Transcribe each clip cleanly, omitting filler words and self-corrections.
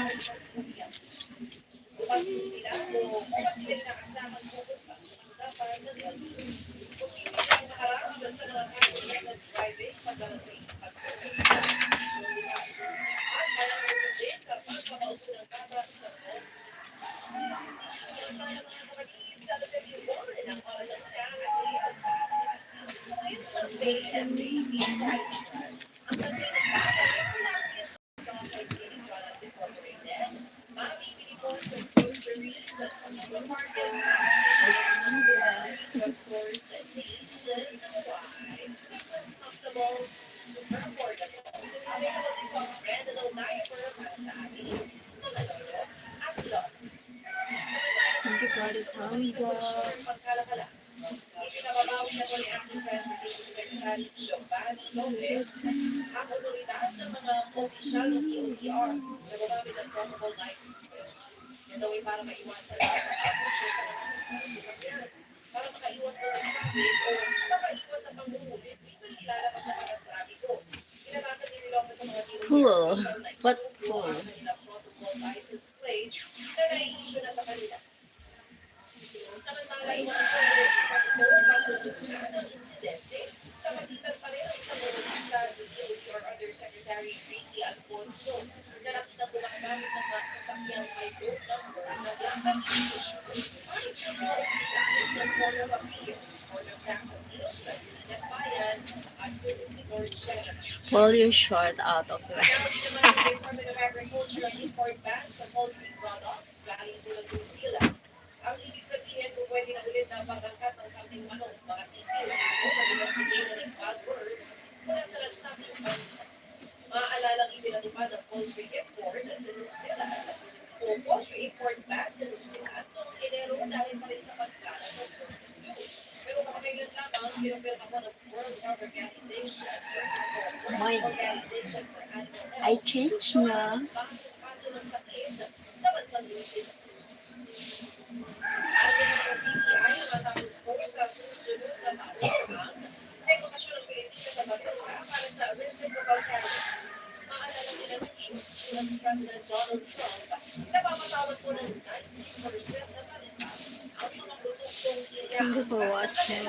Thank you for the thumbs up. Pool. What pool? Pull your short out of your my God. I changed na. Thank you for watching.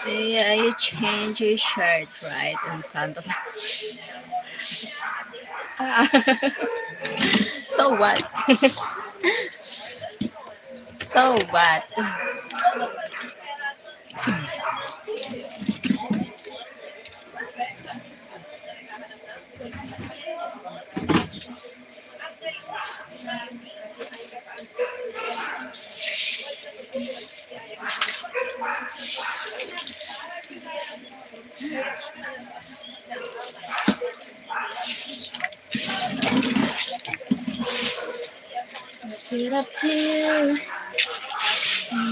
Yeah, you change your shirt right in front of. So what? So what? Sit up to you.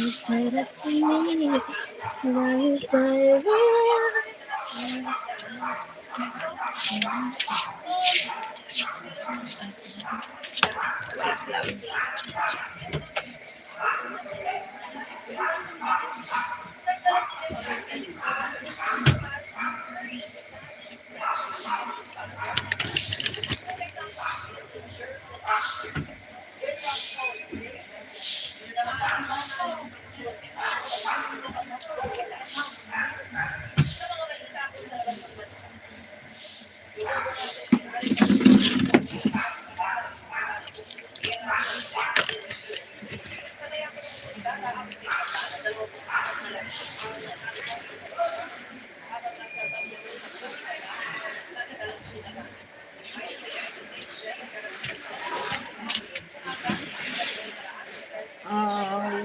Sit up to me. Why you fire?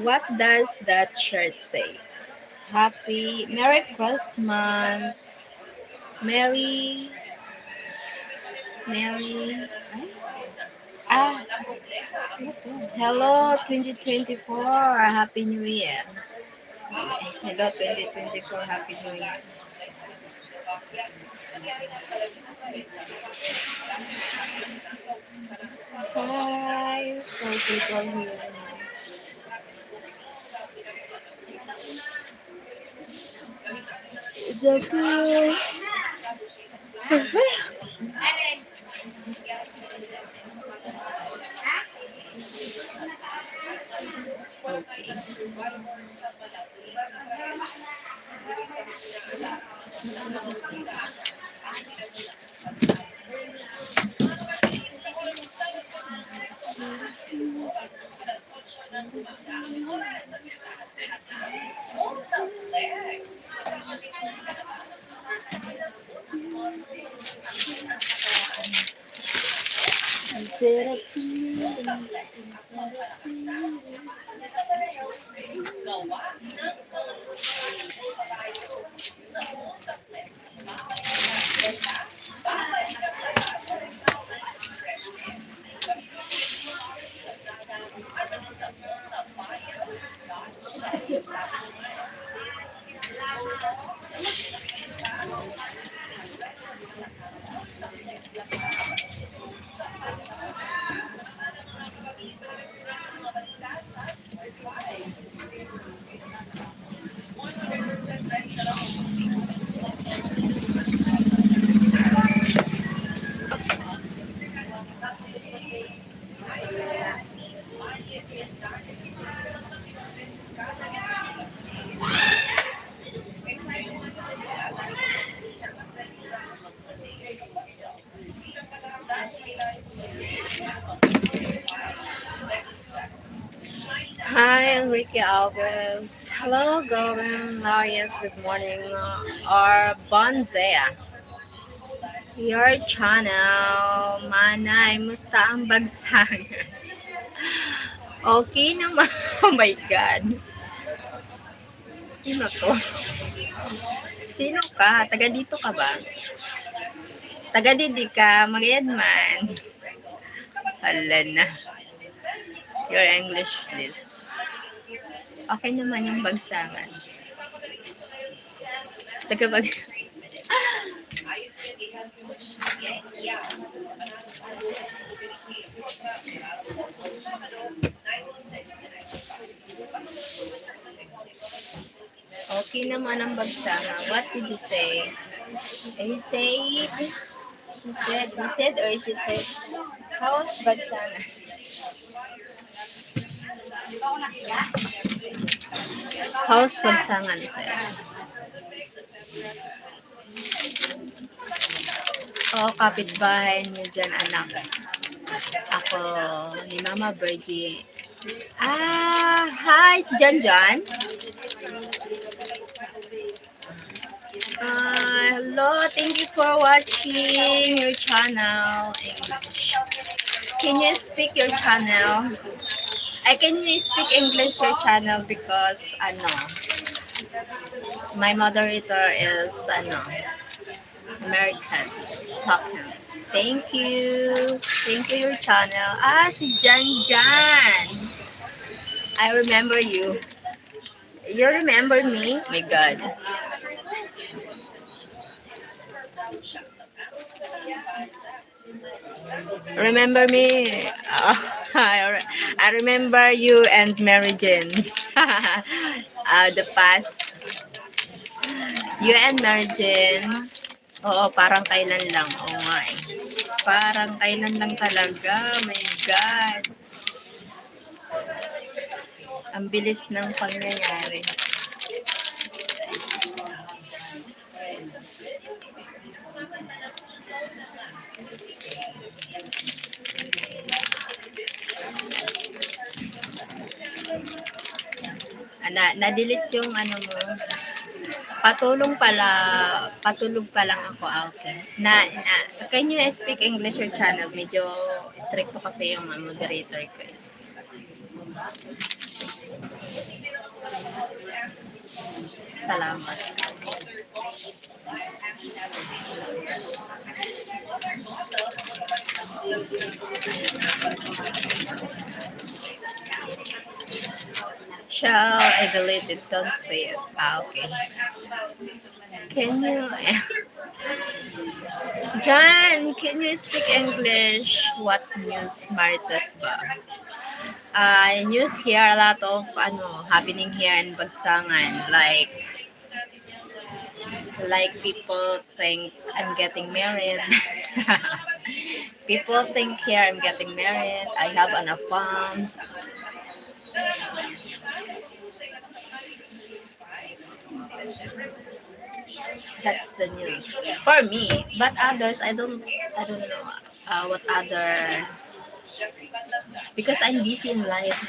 What does that shirt say? Merry Christmas, Merry, ah, hello 2024, Happy New Year. Hello 2024, Happy New Year. Hi, some people here. It's okay. Okay. Hi, Enrique Alves. Hello, Golden. Oh, yes, good morning. Or bon dia. Your channel, Manay, musta ang bagsagan? Okay naman. Oh my God. Sino to? Sino ka? Taga dito ka ba? Taga didi ka, magayan man. Hala na. Your English, please. Okay naman yung bagsagan. Taga bag... Okay naman ang bagsagan. What did you say? He said, he said, or she said, how's bagsagan? How's bagsagan, sir? Oo, kapitbahay niyo dyan, anak. Ako, ni Mama Virgie. Hi, si Jan Jan. Hello, thank you for watching your channel, English. Can you speak your channel? Can you speak English your channel because, my moderator is, American spoken. Thank you. Thank you, your channel. Si Jan Jan. I remember you. You remember me? My God. Remember me? I remember you and Mary Jane. The past. You and Mary Jane. Oo, parang kailan lang. Oo nga eh. Parang kailan lang talaga. My God. Ang bilis ng pangyayari. Na-delete yung mo. Patulog pa lang ako. Okay. Can you speak English your channel? Medyo stricto kasi yung moderator ko. Salamat. Shall I delete it? Don't say it. Okay. Can you, John? Can you speak English? What news, Maritas ba? News here, a lot of happening here in Bagsangan. Like people think I'm getting married. People think here I'm getting married. I have an farm. That's the news for me. But others, I don't know what other, because I'm busy in life.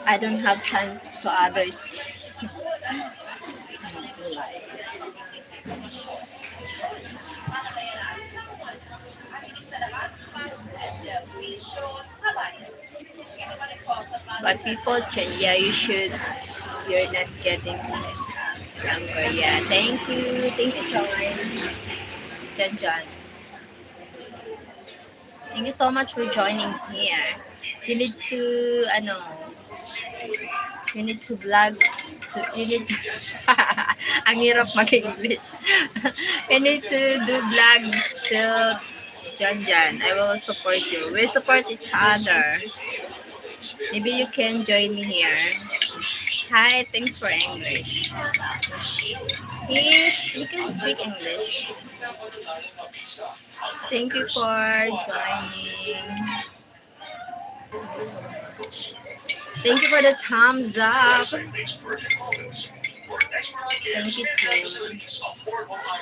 I don't have time to others. But people change. Yeah, you should. You're not getting younger. Yeah. Thank you. Thank you, John. Thank you so much for joining here. You need to, you need to vlog. You need to, ang hirap mag-English. You need to do vlog to John. I will support you. We support each other. Maybe you can join me here. Hi, thanks for English. He can speak English. Thank you for joining. Thank you for the thumbs up. Thank you too.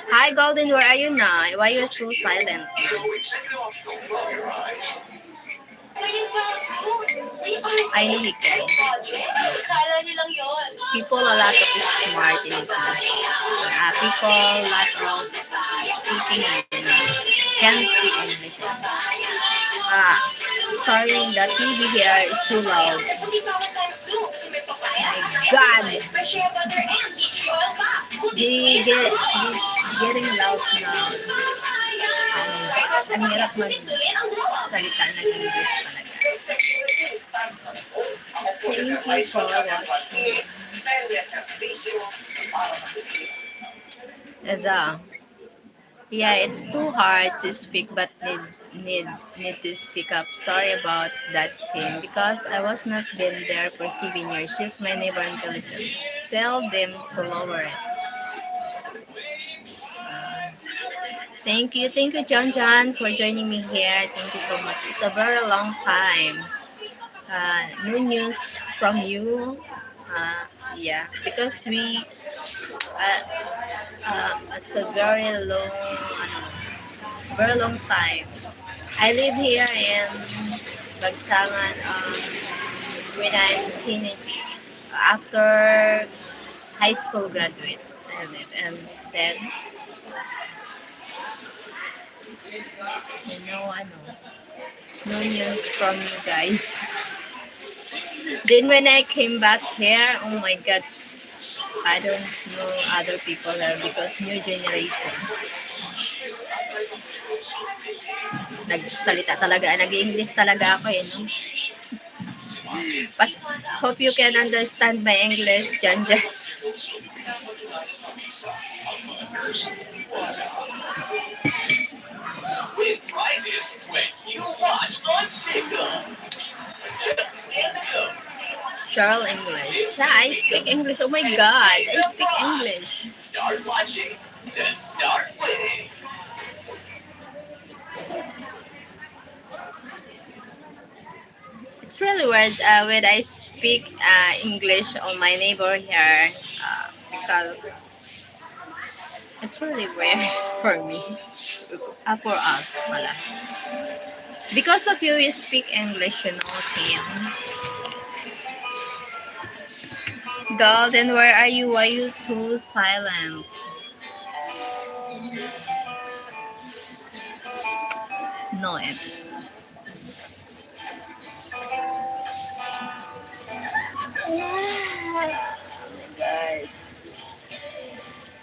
Hi Golden, where are you now? Why are you so silent? I know he can. People a lot of smart in English. People a lot of speaking English. Can speak English. Sorry, the TV here is too loud. My God! Getting loud now. Ang hirap mag-salita ng English talaga. Thank you for watching. Yeah, it's too hard to speak, but need to speak up. Sorry about that, Tim, because I was not been there for 7 years. She's my neighbor in Philippines. Tell them to lower it. Thank you, John, for joining me here. Thank you so much. It's a very long time. No news from you. Yeah, because it's a very long time. I live here in Bagsangan when I'm teenage. After high school graduate, I live, and then no news from you guys. Then when I came back here, oh my God, I don't know other people there because new generation. Nagsalita talaga, nag-English talaga ako no? Hope you can understand my English, Jan. Win prizes when you watch on Signal. Just scan the code. Cheryl English. Yeah, I speak English. Oh my God, I speak English. Start watching to start winning. It's really weird when I speak English on my neighbor here because it's really weird for me. For us, wala. Because of you, we speak English, Tim. Golden, where are you? Why are you too silent? No, it's... Oh my God.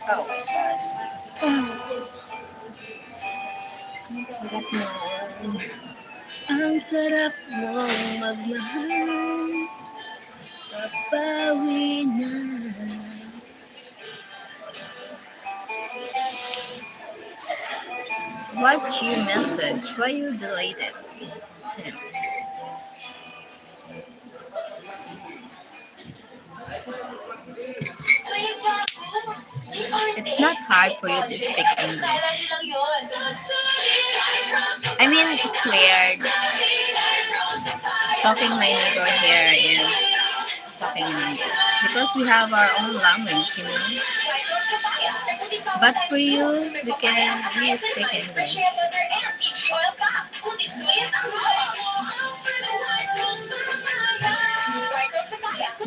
Oh my God. Ang sarap naman. Ang sarap mong magmahal, papawi na. What you message? Why you deleted? Tim? It's not hard for you to speak English. I mean, it's weird talking my neighbor here and talking in English because we have our own language, you know. But for you, we speak English.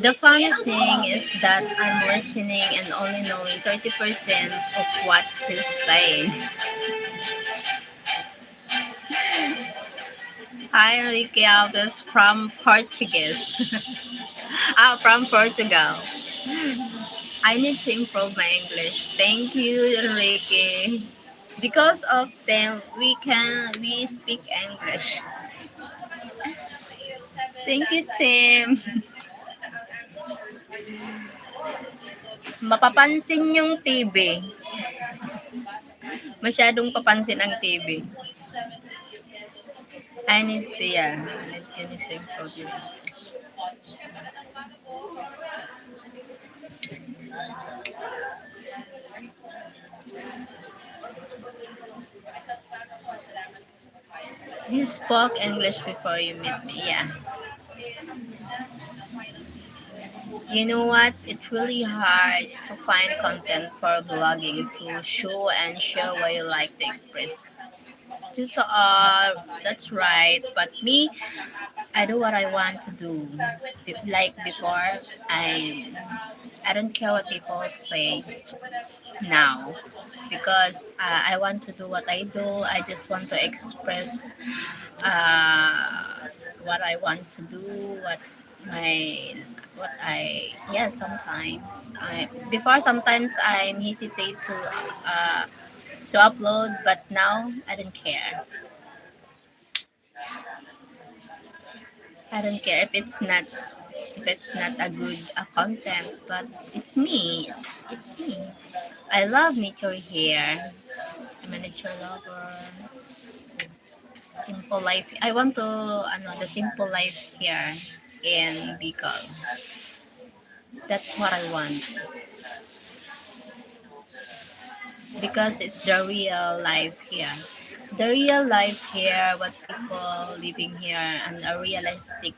The funny thing is that I'm listening and only knowing 30% of what she's saying. Hi, Enrique Alves from Portuguese. From Portugal. I need to improve my English. Thank you, Enrique. Because of them, we speak English. Thank you, Tim. Mapapansin yung TV. Masyadong papansin ang TV. I need to, yeah. I need to improve your English. You spoke English before you met me, yeah. You know what? It's really hard to find content for blogging to show and share what you like to express. That's right. But me, I do what I want to do. Like before, I don't care what people say now because I want to do what I do. I just want to express what I want to do, my what I yeah sometimes I before sometimes I'm hesitate to upload, but now I don't care. I don't care if it's not a good content, but it's me. It's me. I love nature here. I'm a nature lover. Simple life. I want to the simple life here in Bicol. That's what I want because it's the real life here. The real life here, what people living here, and a realistic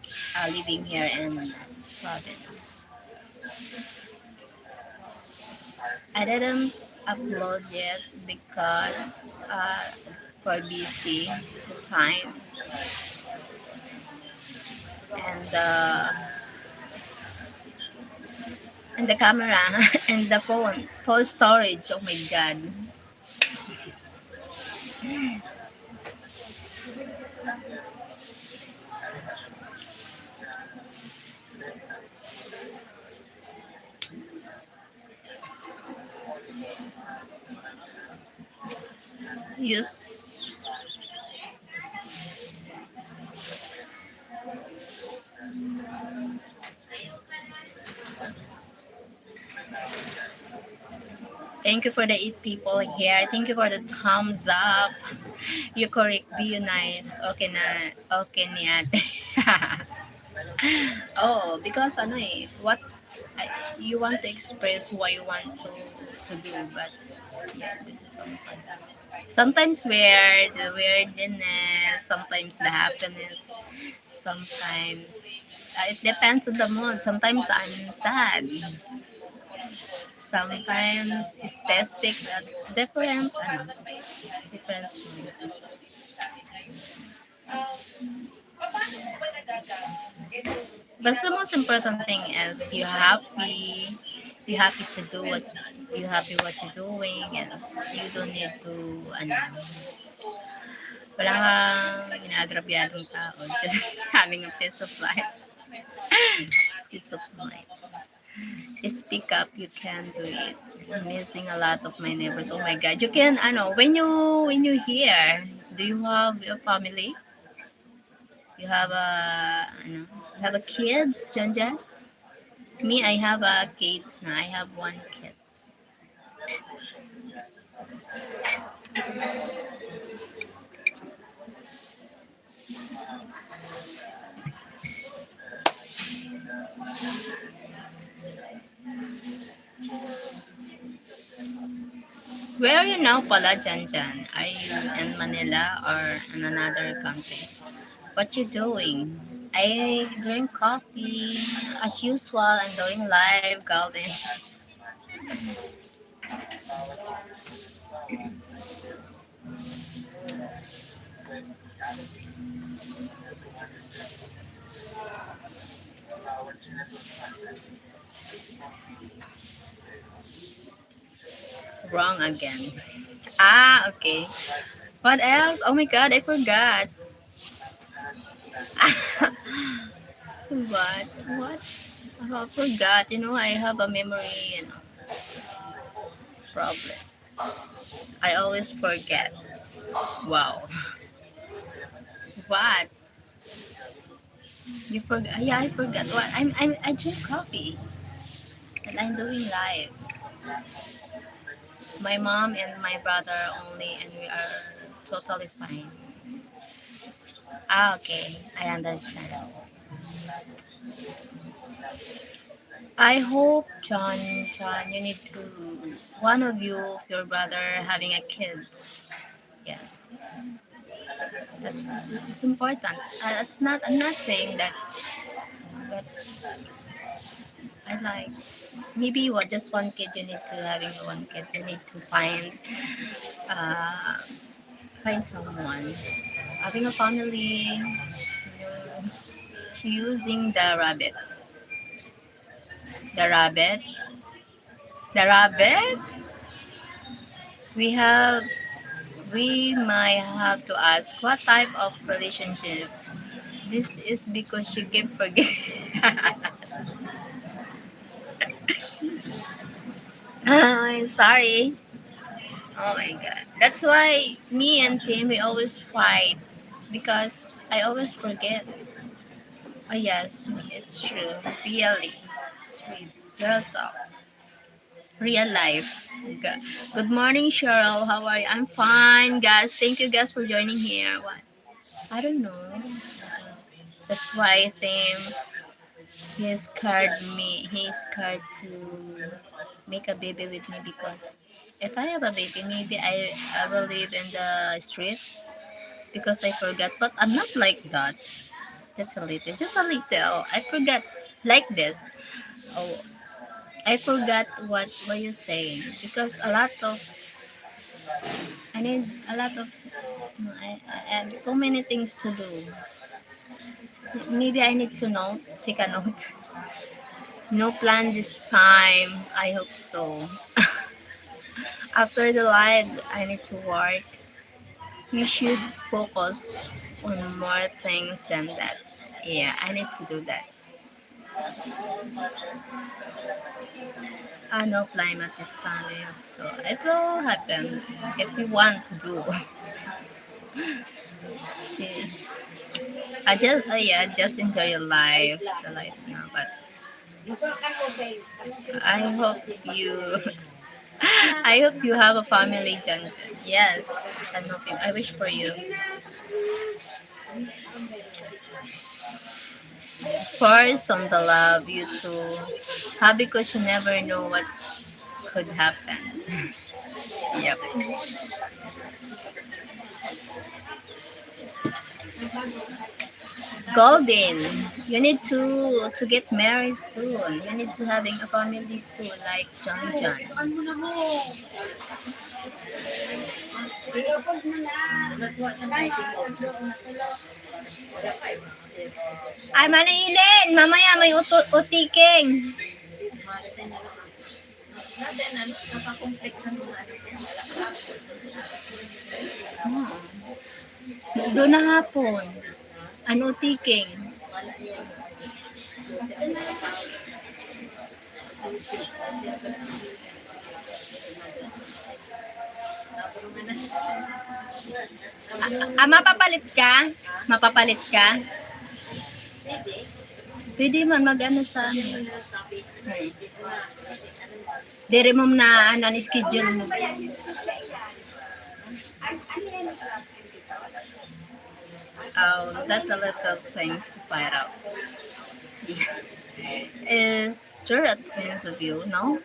living here in province. I didn't upload yet because for busy the time and the camera and the phone storage. Oh my god. Yes. Thank you for the 8 people here. Thank you for the thumbs up. You correct. Be you nice. Okay na. Okay ni ate. Oh, because what you want to express what you want to do, but yeah, this is sometimes weird, the weirdness, sometimes the happiness, sometimes it depends on the mood. Sometimes I'm sad, sometimes aesthetic. That's different. Different. But the most important thing is you happy to do what you happy what you're doing, and you don't need to wala kang inaagrabyadong tao, just having a peace of life. Peace of mind. Speak up, you can do it. I'm missing a lot of my neighbors. Oh my god, you can when you hear, do you have your family? You have a, ano, you have a kids, Janjan? Me, I have a kids na. I have one kid. Where are you now pala, Janjan? Are you in Manila or in another country? What you doing? I drink coffee. As usual, I'm doing live, Golden. Wrong again. Ah, okay. What else? Oh my god, I forgot. What? What? Oh, I forgot. You know, I have a memory, problem. I always forget. Wow. What? You forgot? Yeah, I forgot. What? I drink coffee and I'm doing live. My mom and my brother only, and we are totally fine. Ah, okay. I understand. I hope, John, you need to, one of you, your brother, having a kids. Yeah, that's it's important. That's not. I'm not saying that, but I like maybe what just one kid. You need to having one kid. You need to uh, find someone having a family. You choosing the rabbit. The rabbit. The rabbit. We have. We might have to ask what type of relationship. This is because you keep forgetting. Sorry. Oh my god. That's why me and Tim we always fight because I always forget. Oh yes, it's true. Really. It's real. Real talk. Real life. Good. Good morning, Cheryl. How are you? I'm fine, guys. Thank you guys for joining here. What? I don't know. That's why Tim he's scared me. He's scared to make a baby with me because if I have a baby, maybe I will live in the street because I forgot. But I'm not like that. Just a little. I forgot like this. Oh, I forgot what you're saying because a lot of I need a lot of I have so many things to do. Maybe I need to note, take a note. No plan this time. I hope so. After the live, I need to work. You should focus on more things than that. Yeah, I need to do that. No plan at this time. I hope so. It will happen if we want to do. Yeah. Just enjoy your life, the life now. But I hope you, I hope you have a family, Jan. Yes, I'm hoping. I wish for you. First on the love, you too. Because you never know what could happen. Yep. Golden, you need to get married soon. You need to having a family too, like John John. Ay, Manilin! Mamaya may utiking. Doon na hapon. Ano utiking? Mapapalit ka? Mapapalit ka? Pwede man mag-ano sa ano. Dire mo na ano ni schedule mo. Oh, that's a lot of things to find out. Is there a twins of you? No,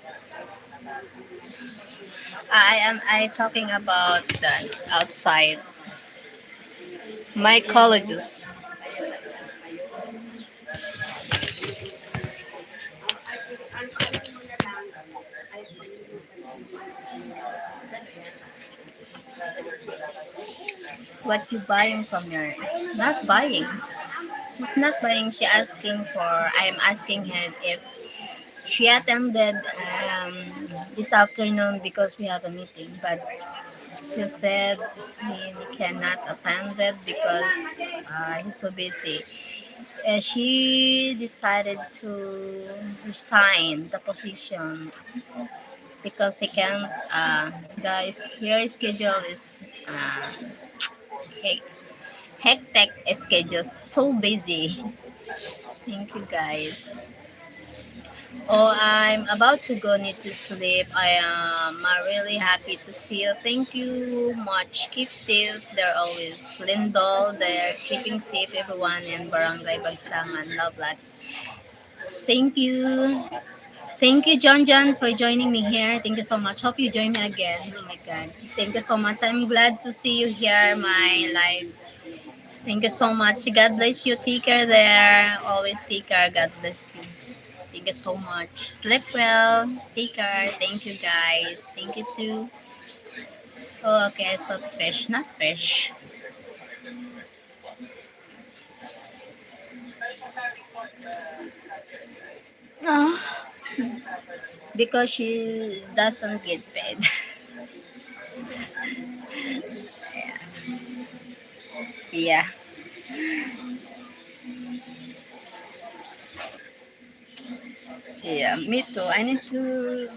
I talking about the outside my colleges. What you buying from your? Not buying. She's not buying. She asking for. I'm asking her if she attended this afternoon because we have a meeting, but she said he cannot attend it because he's so busy. She decided to resign the position because he can't. Her schedule is hec- hectic schedule, so busy. Thank you, guys. Oh, I'm about to go need to sleep. I am really happy to see you. Thank you much. Keep safe. They're always Lindol. They're keeping safe everyone in Barangay Bagsangan. Love lots. Thank you. Thank you, John, for joining me here. Thank you so much. Hope you join me again. Oh my God. Thank you so much. I'm glad to see you here, my live. Thank you so much. God bless you. Take care there. Always take care. God bless you. Thank you so much. Sleep well. Take care. Thank you, guys. Thank you too. Oh, okay. I thought fish, not fish. No, because she doesn't get paid. Yeah, yeah. Me too. I need to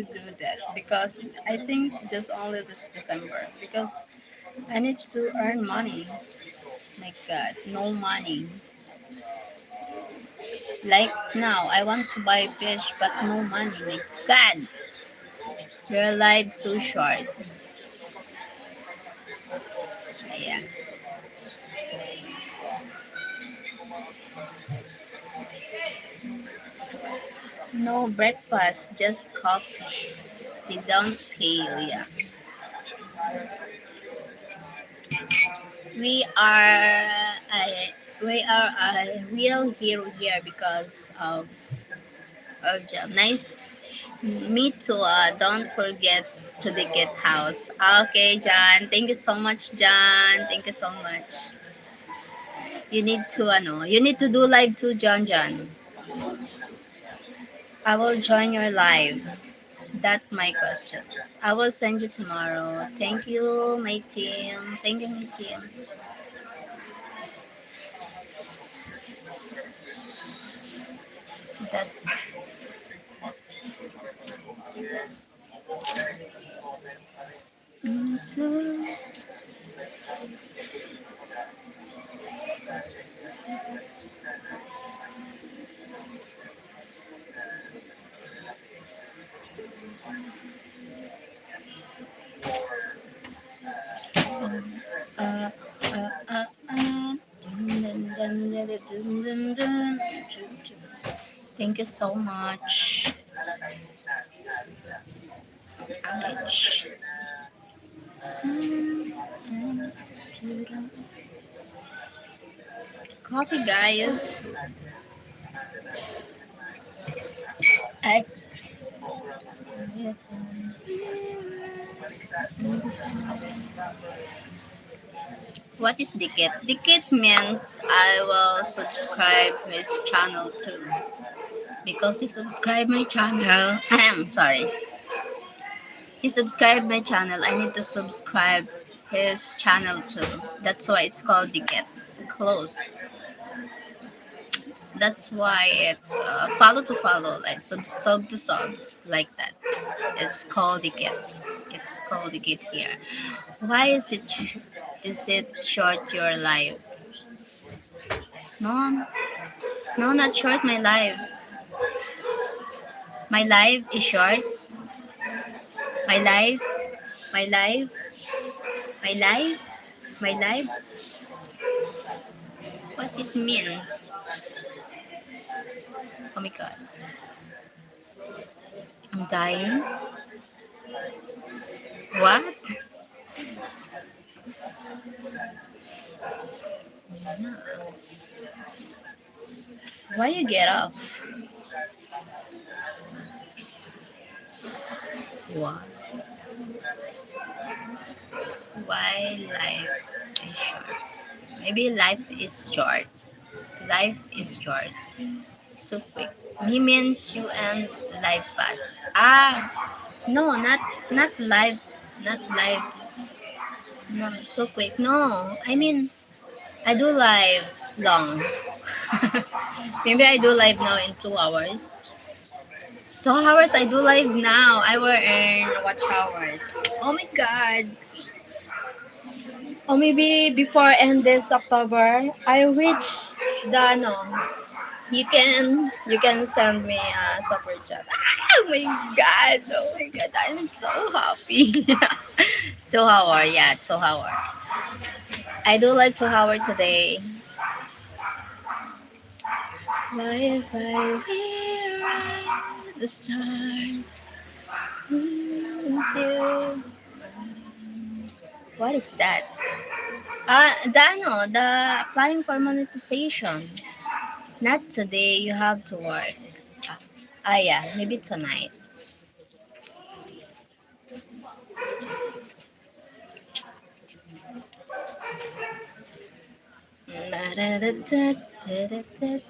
do that because I think just only this December because I need to earn money. My God, no money. Like now, I want to buy fish, but no money. My God, your life's so short. Yeah. No breakfast, just coffee. They don't pay you, yeah. We are a real hero here because of job. Nice. Me too. Don't forget to the get house. Okay, John. Thank you so much, John. Thank you so much. You need to do live too, John. I will join your live. That my questions. I will send you tomorrow. Thank you, my team. Thank you, my team. That into uh, uh, uh, uh. Thank you so much. Ouch. Coffee, guys. I What is Dikit? Dikit means I will subscribe his channel too. Because he subscribed my channel. Sorry. He subscribed my channel. I need to subscribe his channel too. That's why it's called Dikit. Close. That's why it's follow to follow, like sub to subs, like that. It's called Dikit. It's called Dikit here. Why is it short your life? No, No, not short. My life. My life is short. My life. My life. My life. My life. What it means? Oh my god. I'm dying. What? Why you get off? What? Why life is short? Maybe life is short. Life is short. So quick. He means you end life fast. No, not life, not life. No, so quick. No, I mean I do live long. Maybe I do live now in 2 hours. 2 hours I do live now. I will earn watch hours. Oh my god. Or maybe before end this October, I reach the no. You can send me a super chat. Oh my god! Oh my god! I'm so happy. 2 hour, yeah, 2 hour. I do like 2 hour today. What if I rewrite the stars? What is that? The applying for monetization. Not today, you have to work. Yeah, maybe tonight.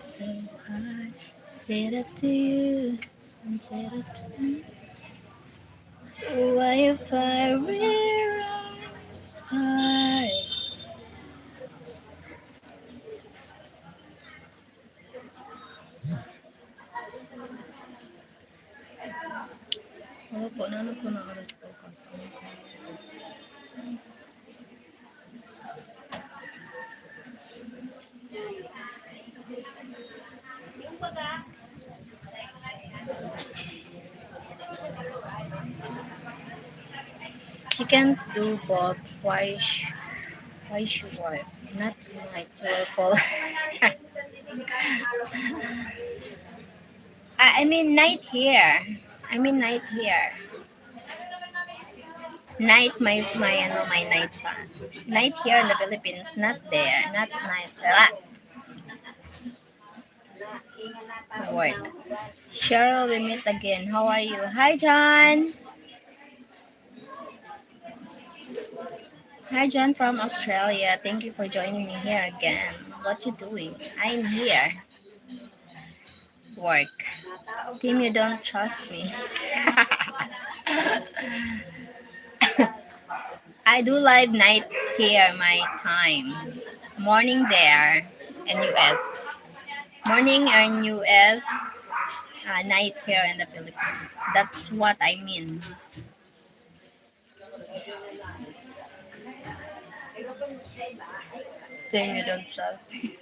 So hard. Sit up to you. Sit up to me. What if I rewrite the stars? Wala po, ano po na oras po kasi. She can't do both. Why she work? Not tonight. You will fall. I mean night here. I mean night here. Night my night time. Night here in the Philippines, not there. Not night. Work. Cheryl, we meet again. How are you? Hi John. Hi John from Australia. Thank you for joining me here again. What you doing? I'm here. Work. Team, you don't trust me. I do live night here, my time. Morning there in US. Morning in US, night here in the Philippines. That's what I mean. Team, you don't trust me.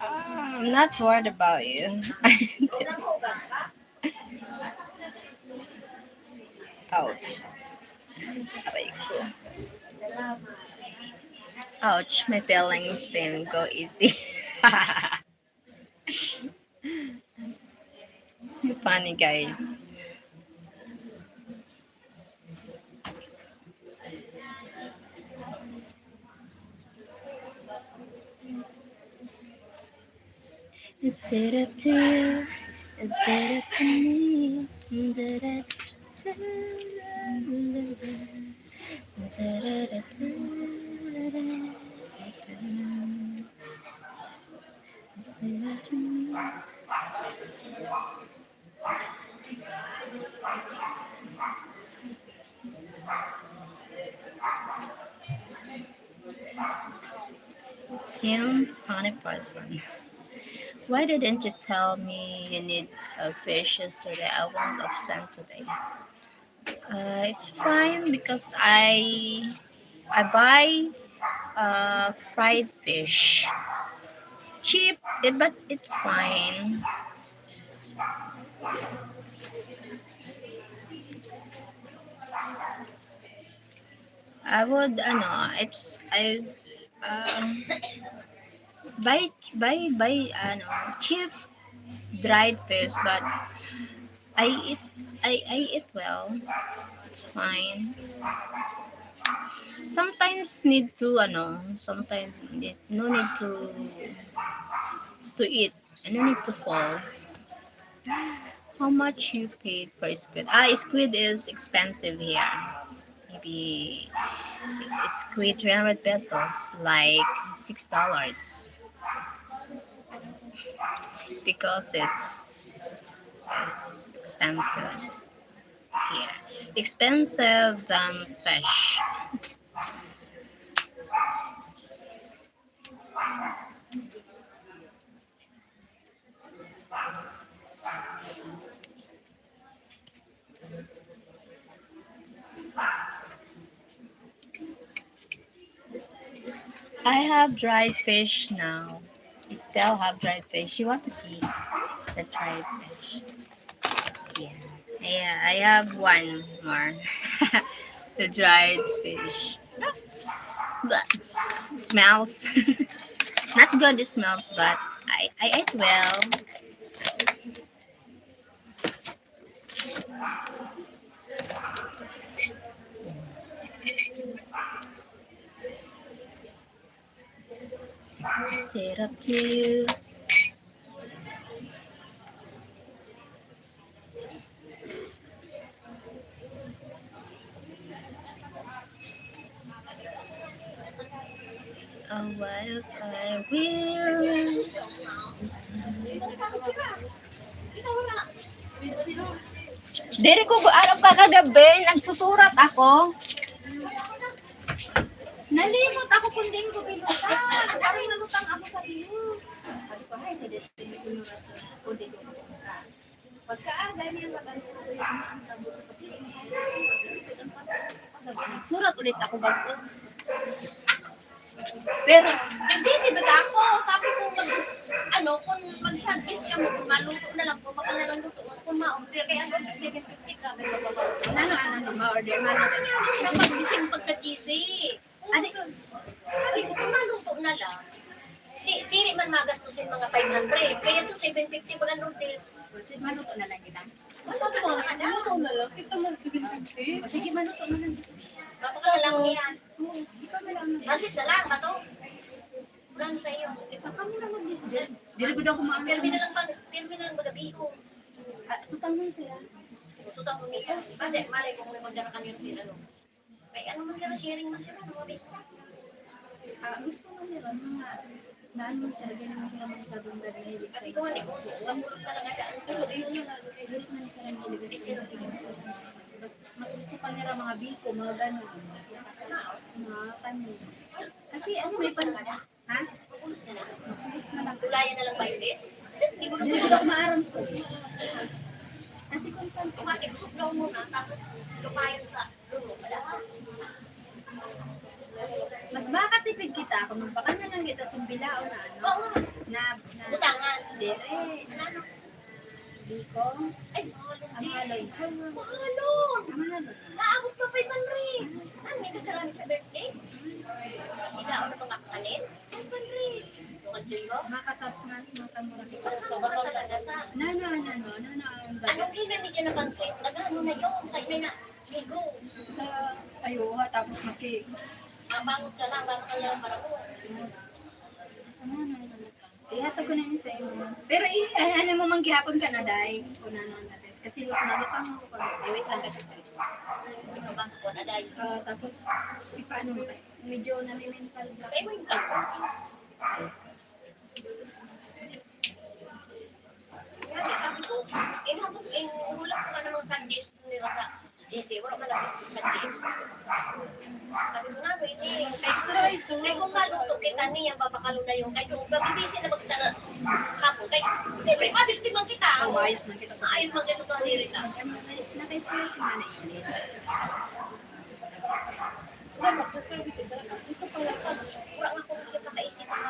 I'm not worried about you. Ouch. Aray ko. Ouch, my feelings, Tim. Go easy. You funny guys. It's it up to you. It's it up to me. It's it up to me. Tim, funny person. Why didn't you tell me you need a fish yesterday? I won't have sent today. It's fine because I buy fried fish. cheap, but it's fine. I would, um, buy, cheap dried fish, but I eat, I eat well. It's fine. Sometimes need to, no need to eat. And no need to fall. How much you paid for squid? Squid is expensive here. Maybe squid 300 pesos, like $6, because it's expensive here. Expensive than fish. I have dried fish now. I still have dried fish. You want to see the dried fish? Yeah. Yeah, I have one more. The dried fish. But smells not good. It smells, but I ate well. Sit up to. Oh, what if I will this time? Diri ko araw ka kagabi, nagsusurat ako. Nalimot ako kunding ko binutan. Aray nalutang ako sa iyo. Pagkaaga niya magano ko yung ang sabot sa piling. Surat ulit ako bago. Pero, nag-busy ba ako? Sabi ko, kung mag-suggest ka mo, maluto na lang po, baka na lang luto. Kung ma-order, kaya 750 ka, may mababaw. ano, ma-order, Sila mag-gising pag sa cheesy. Sabi ko, kung maluto na lang, di man magastusin mga 500. Kaya to 750 pag ang order. maluto na lang kita. Maluto na lang, isa man 750. Sige, maluto na lang. Baka na lang yan. Mansit na lang, bato. Ulan sa iyo. Kami naman dito. Dili ko daw kumain. Pirmi na lang magabi ko. Sutang mo sila. Sutang mo niya. Mali kung may magdara kanil sila. May ano man sila, sharing man sila. Gusto mo nila mga naman sila, ganyan sila masyadong dahil sa Sabi ko, hindi ko suwag mo talaga dyan. Pero di mo na Dili man sila mahilig sila. Mas gusto pa nila mga biko, mga gano'n. Mga kanin. Kasi may pan... Ha? Tulayan na lang ba yun eh? Hindi ko Dili ko daw maaram so. Kasi kung pan... Tumatik-sup daw muna, tapos lumayan sa lulo. Mas makatipid kita kung magpakan na lang kita sa bilao na ano. Oo. Na Butangan. Dere. Ano? Biko. Ay, mahalon. Amalon. Mahalon. Amalon. Naabot pa 500. May kasarami sa birthday? Hindi ako na mga kanin? 500. Yung adyo yun? Mas matamura kita. Sobrang talaga sa... Anong hindi dyan napansin? Nagano na yun? Sa inyo na. Migo. Sa ayuha, tapos maski Mabangot ka lang. Bago ka lang para mo. ihatag ko na yun sa iyo. Pero ano mo mang gihapon ka na, Day? Kung ano na test. Kasi nalutang ako pa. Wait lang ka. Ipapasok ko na dahil. Tapos, paano mo tayo? Medyo nami-mental block. Kaya mo yung plan. Kaya sabi ko, inulang ko ka namang suggestion nila sa GC. Wala ka lang sa suggest. Sabi ko nga, hindi. Kaya kung maluto kita niya, babakalo na yung kayo. Babibisi na magtala hapon. Kaya, siyempre, mabistin man kita. Ayos man kita sa Ayos man kita sa nirita. Nakaisayo si Mana Ilit. Wala, magsaservices na lang. Ito pala ka. Kurang ako siya pakaisip ako.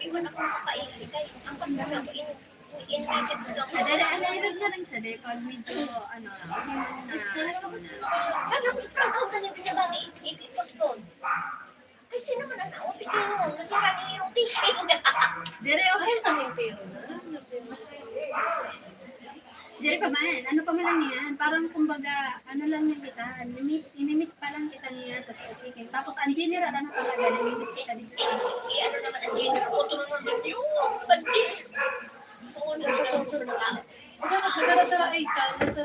Di man ako makapaisip. Kaya ang pagdala ko in-message lang. Dere, alayran ka lang sa de, pag medyo, ano, okay mo na, Kaya ako sa prank-out na siya ba i-post doon. Kasi naman ang nauti kayo. Nasira niyo yung tipping. dere, okay. Sa mintero na. Dere pa man, ano pa man lang yan, parang kumbaga, ano lang yung kita, inimit pa lang kita niya, tapos okay. Tapos ang general, ano talaga, inimit kita dito sa Ano naman ang gender ko. Tulong naman yun. Pandi. Oo, nagkasama na. Nagkara sa isa, nasa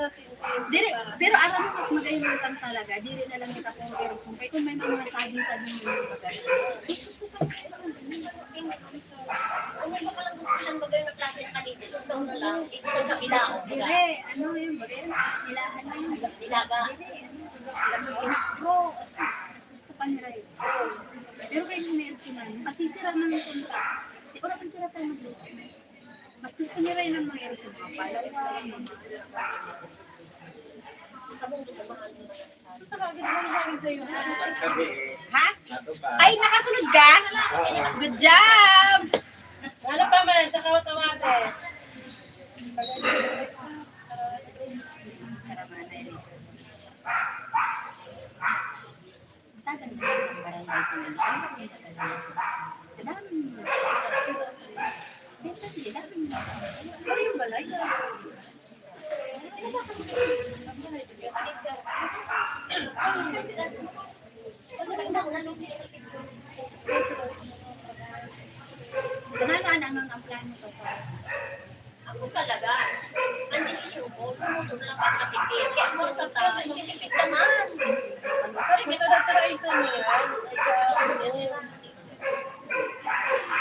Dire, pero alam mo, mas magayon lang talaga, dire na lang kita kung pero sumpay, kung may mga saging-saging yung bagay. Jesus ko pa. Ano ba ka lang kung bagay na klase na kanito? Sundaw na lang. Ito sa bidao. Dire, ano yung bagay na, ilahan na yung Dilaga. dire, ano, bro, asus, mas gusto pa nila yun. Pero kayo yung meron man, masisira ng punta. Di ko naman sila tayo magluto. Mas gusto niya rin ng mayroon sa mga palawa, Kabong doon sa mga ano. sa bagay naman sa akin sa'yo. ha? Ay, nakasunod ka? Good job! Ano pa man, sa kawat-awate. Tagal na sa barangay sila. Kadami. Besa din, dami. Ano yung balay? Ganano ang plano ko sa Ako talaga. Ang desisyon ko, lumuto na lang ang matipid. Kaya mo ito sa sinipid naman. Pero kita na sa Raisa niya.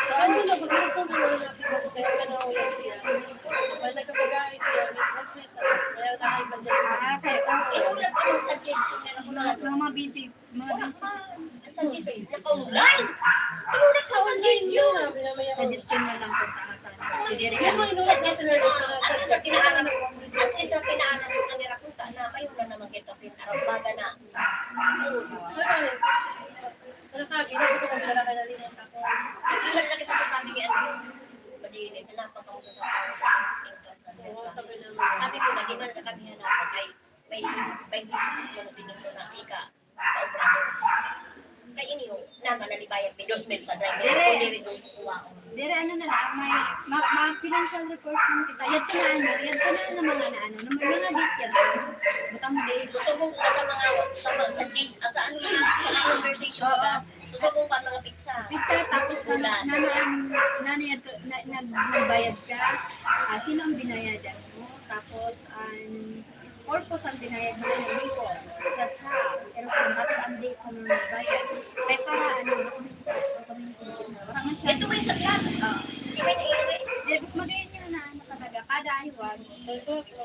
Saan mo na pag-irap sa dulo natin mas kaya ka na uyan siya. Pag nagkapag-aay siya, may practice. Kaya nakaiba din. kay Inulat ko ng suggestion nila ko na. mga busy, Suggestion na online. Inulat ko ng suggestion. suggestion na lang punta ka sa Yan ang Suggestion na lang. At least na pinaaral ko na nila kung na kayo na naman kita sin araw baga na. Sa nakagina ko ito kung lalaki na rin ang tako. Ilan na kita sa sabi niya ano. Padilin, napakausap sa Sabi naman. Sabi ko na, di man na kami hanapan kay may bisip mo na sinito na ika sa operador. Kaya iniyo, naman na libayag may 2,000 sa driver. Dire. Kung diri doon kukuha ko. Dire ano na lang, may financial report mo kita. Yan ko na ano, yan ko na mga na ano, ng mga date yan. Butang mo date. Susubong ko sa mga sa gist, sa ano yun, sa mga conversation ka. Susubong ka mga pizza. Pizza, tapos nagbayad ka, sino ang binayadan mo? Tapos, purpose ang binayad mo ng lipo sa chat, eruption, tapos ang date sa mga bayad. Kaya para parang siya. Ito may sa chat. Hindi may na-erase. Mas magayon nyo na ano talaga, kada aywan.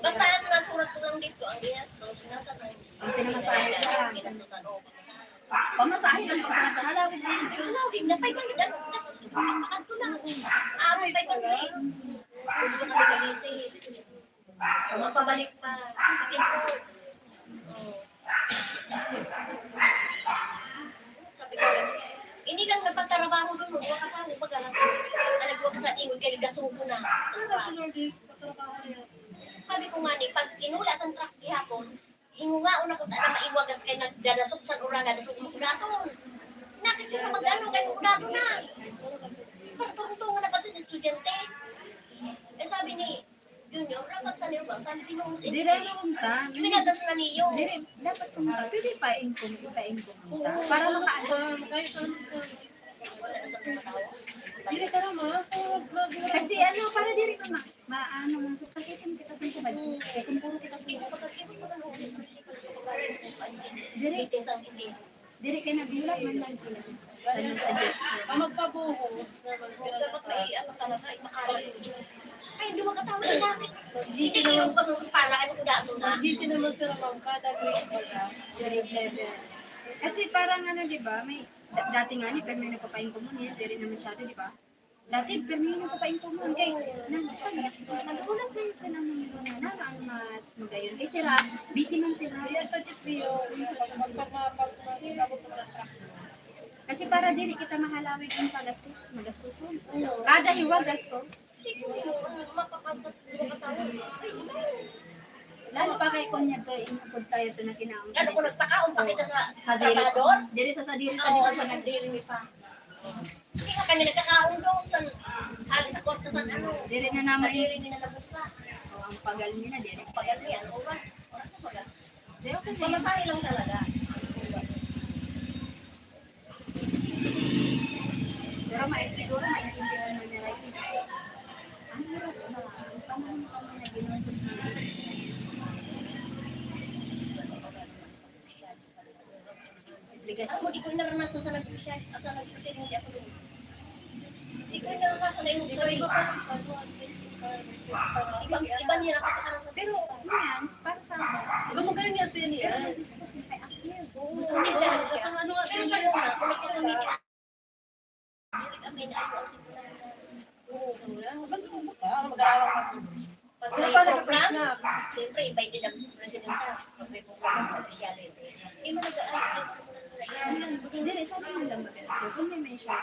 Basta ano nasurat ko lang dito, ang ginastos, nasa na. Ang pinamasahe lang. Ginastutan, oo. Pamasahe lang pagkakahala ko din. Sinawig na 500 ano, gastos ko pagpakan ko lang. Amoy 500. Kung ko na nag-isip. Mapabalik pa. Akin po. Sabi ko lang, hindi lang nagpagtrabaho doon, huwag ka tayo, mag-alang. Nalagwag sa ingon kayo, gasong ko na. Sabi ko nga ni, pag inula sa truck ihapon, hingungaon ako na maiwagas kay nagdadasok sa urang, dadasok mo kudaton. Nakit sila mag-ano kay kudaton na. Para tungtungan na pa sa estudyante. Eh sabi ni, Junior, rapat sa niyo ba? Sabi pinungus Dire na kumta. Pinagas na niyo. Dire, dapat kumta. Pwede ipain kumta. Para makaano. Wala na sa mga tao. Hindi ka naman. Kasi ano, para diri ko maano man sasakitin kita sa budget. Kaya kung puro kita sa dire, Bitin sa hindi. dire kay nabilat man lang sila. Sa mga suggestion. Ang magpabuhos na Dapat may ano talaga, makalit. Ay, hindi makatawa na natin. Hindi yung pasok sa pala, ay kudaton na. GC naman sila ma'am, kada grade baga. Grade 7. Kasi parang ano, di ba, may dati nga ni Permino nagpapain ko muna yan, dire na masyado, di ba? Dati Permino nagpapain ko muna, kay nagulat na yun sila ng na ang mas magayon. Kay sila, busy man sila. Kaya suggest niyo, pag mag-abot ng truck. Kasi para dili kita mahalawig kung sa gastos, magastuson. Kada hiwa gastos. Lalo pa kay kunya to, yung sa food tayo to na kinaon. Ano ko nagpakaon pa kita sa Sa diri. trabador? Diri sa diri sa Oo, dito sa sa nagdiri pa. Hindi nga kami nagkakaon doon sa halos sa kwarto sa ano. diri na Sa naman. diri ni na nabusa. Oh, ang pagal niya na diri. Pag ano yan, oras. Oras na pala. Di okay na yun. Pamasahe lang talaga. Pero siguro maintindihan mo nila. Ang oras na, ang panahon kami na ginugod na oras na. Alam mo, di ko naranasan sa nag-share, sa nag-presidente ako doon. Di ko naranasan na yung sabi ko, iba nila ka na sa Pero yan, para sa akin. Huwag mo ganyan yan siya niya. Pero gusto ko siya kay Akil. Gusto ko nila Kasi siya. ano nga Pero siya siya niya. yung sa committee na. Kami na ayaw ang siguro. Mag-aaral ka. Kasi Sino pa program, nag-presna? siyempre invited ang presidenta. Pag may program, officialis. Hindi mo nag-aalis sa Diri, sabi mo lang ba? So, kung may mention.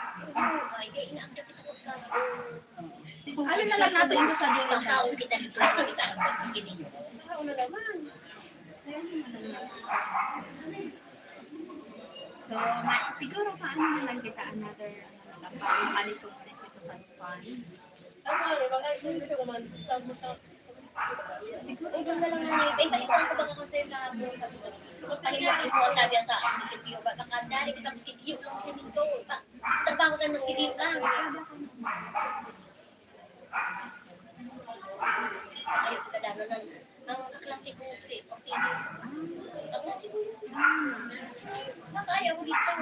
ay, kaya inaakda kita ko sa Ano na lang natin yung sasabihin ang taon kita dito. Kita ang pagkinin mo. Ano naman? Kaya ano na lang. So, siguro paano na lang kita another palit-palit dito sa fun. Ano, mga isa-isa ko man. Sa Ay, doon na lang nga eh. Palikuan ko baga kung sa'yo kahapon. Palikuan ko sabi yan sa munisipyo. Baka dali kita maskidiyo lang kasi dito. Trabaho tayo maskidiyo lang. Ayaw kita dalo ng ang kaklase ko si Octavio. Ang klase ko yun. Nakaya ko dito.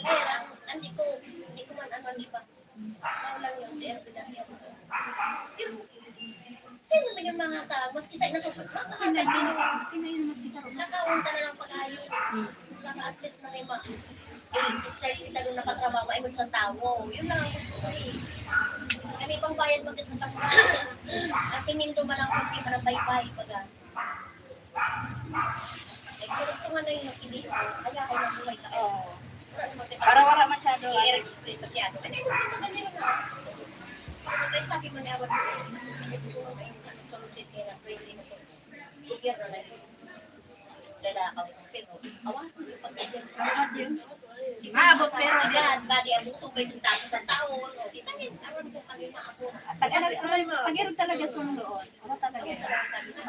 Kaya lang, hindi ko man ano, hindi pa. Lang yung si Erpida siya. Sino na yung mga tao? Mas isa na supos na Kinayin mas isa ro. nakaunta na lang pag-ayon. Baka at least na yung start kita doon nakatrabaho ay mo sa tao. Yun lang ang gusto ko eh. Kami pang bayad bakit sa tangka. Ang sininto ba lang kung di pa ng baybay pag ay kurugtungan na yung nakili. Kaya kayo na buhay ka. Para wala masyado. I-explain masyado. Ano yung mga ganyan na? Kaya sabi mo na awat ko. Solusin kaya na pwede na gobyerno na yun. Lalakaw sa pero awan ko yung pag-gobyerno. Dapat yun. Maabot pero Agad, badi ang buto ba yung tato sa tao. Kita niyo, aron ko kami maabot. pag-irog talaga sundoon. Ano talaga? Sabi na,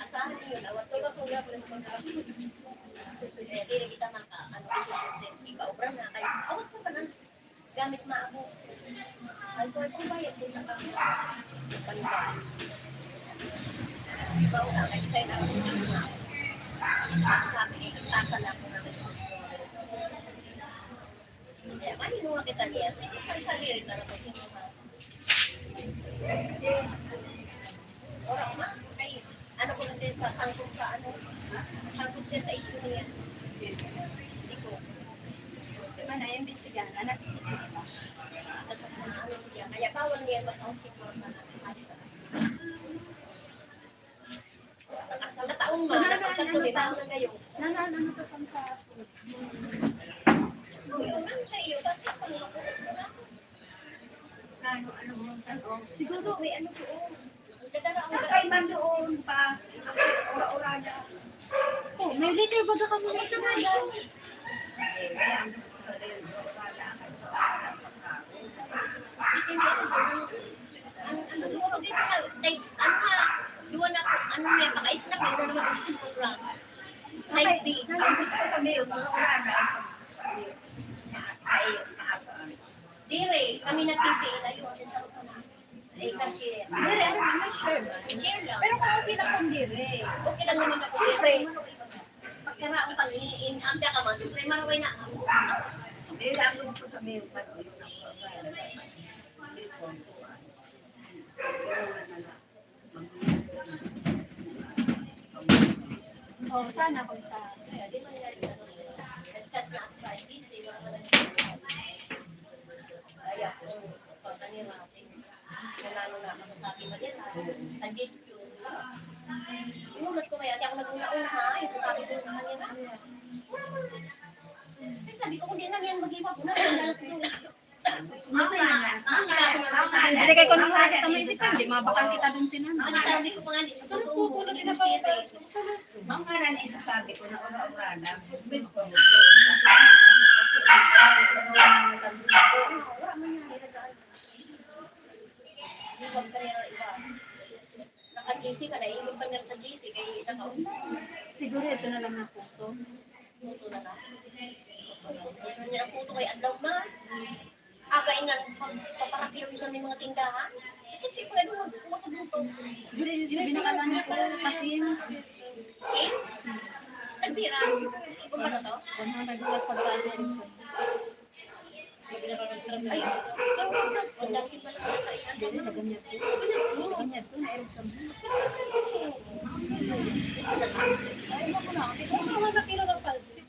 asahan niyo yun, awat ko. Hindi kita maka, ano, decision ikaw-obra na kayo. Awat ko ka na, gamit maabot. Alcohol kung bayad din na kami. Panibaan. Iba ko na, kasi tayo na ako na. Sabi niya, itasa lang ko na kasi gusto mo. Kaya kanino nga kita niya? Sari-sari rin na naman siya naman. Orang ma, ay, ano ko kasi sa sangkot sa ano, sangkot siya sa issue niya. Siko. Diba na yung investigan? Ano sa sige ba? Kaya bawal niya mag-outsigmore na natin sa nakataong So, ma, napagkatuloy, bawal na ngayon. Ano to sa Yun lang sa iyo, kasi ako siguro may ano po, dadara ang kay man doon pa ora-ora na. Oh, may liter baga kami na tinagal. Duwa na ano niya, paka-snack, yun na naman ulit sa programa. Type B. Dire, kami na TV, ayun, sa ay cashier. Dire, ano naman sure ba? Share lang. Pero kung okay lang kung dire. Okay lang naman ako. Siyempre, pagkaraang pag-in, ang ka man, siyempre maraway na ako. Oh, sana kung sa Kaya di man yan, nag-chat na ako sa IBC, wala ka lang. Kaya kung pagkanira natin, nanalo na masasabi mo din, suggestion. Inulat ko kaya, di ako nag-una-una, yung sasabi ko sa kanila. sabi ko, hindi na yan mag-iwa po na. Dalas ko. Hindi kay kung mga kita may isipan, di mabakal kita dun si Nana. Ang sabi ko pa nga, ito Tutulog din ako. Ang nga na isasabi ko na una-una, Naka-GC ka na, ibig pa niya sa GC, kaya naka-upo Siguro ito na lang na photo. na ka. Gusto niya ang puto kay Adlaw na. Again na, paparapiyo sa mga tindahan. Kasi pag ano, sa buto. Siguro yun sabi na kaman ko sa Teams. Kids? Nagpira. Kung ba na to? 100 plus sa budget. Ay, ang dasi pa na tayo. Hindi na ganyan to. Ganyan to, nairog sa mga. Ay, naku na. Gusto ko na kilo ng pansit.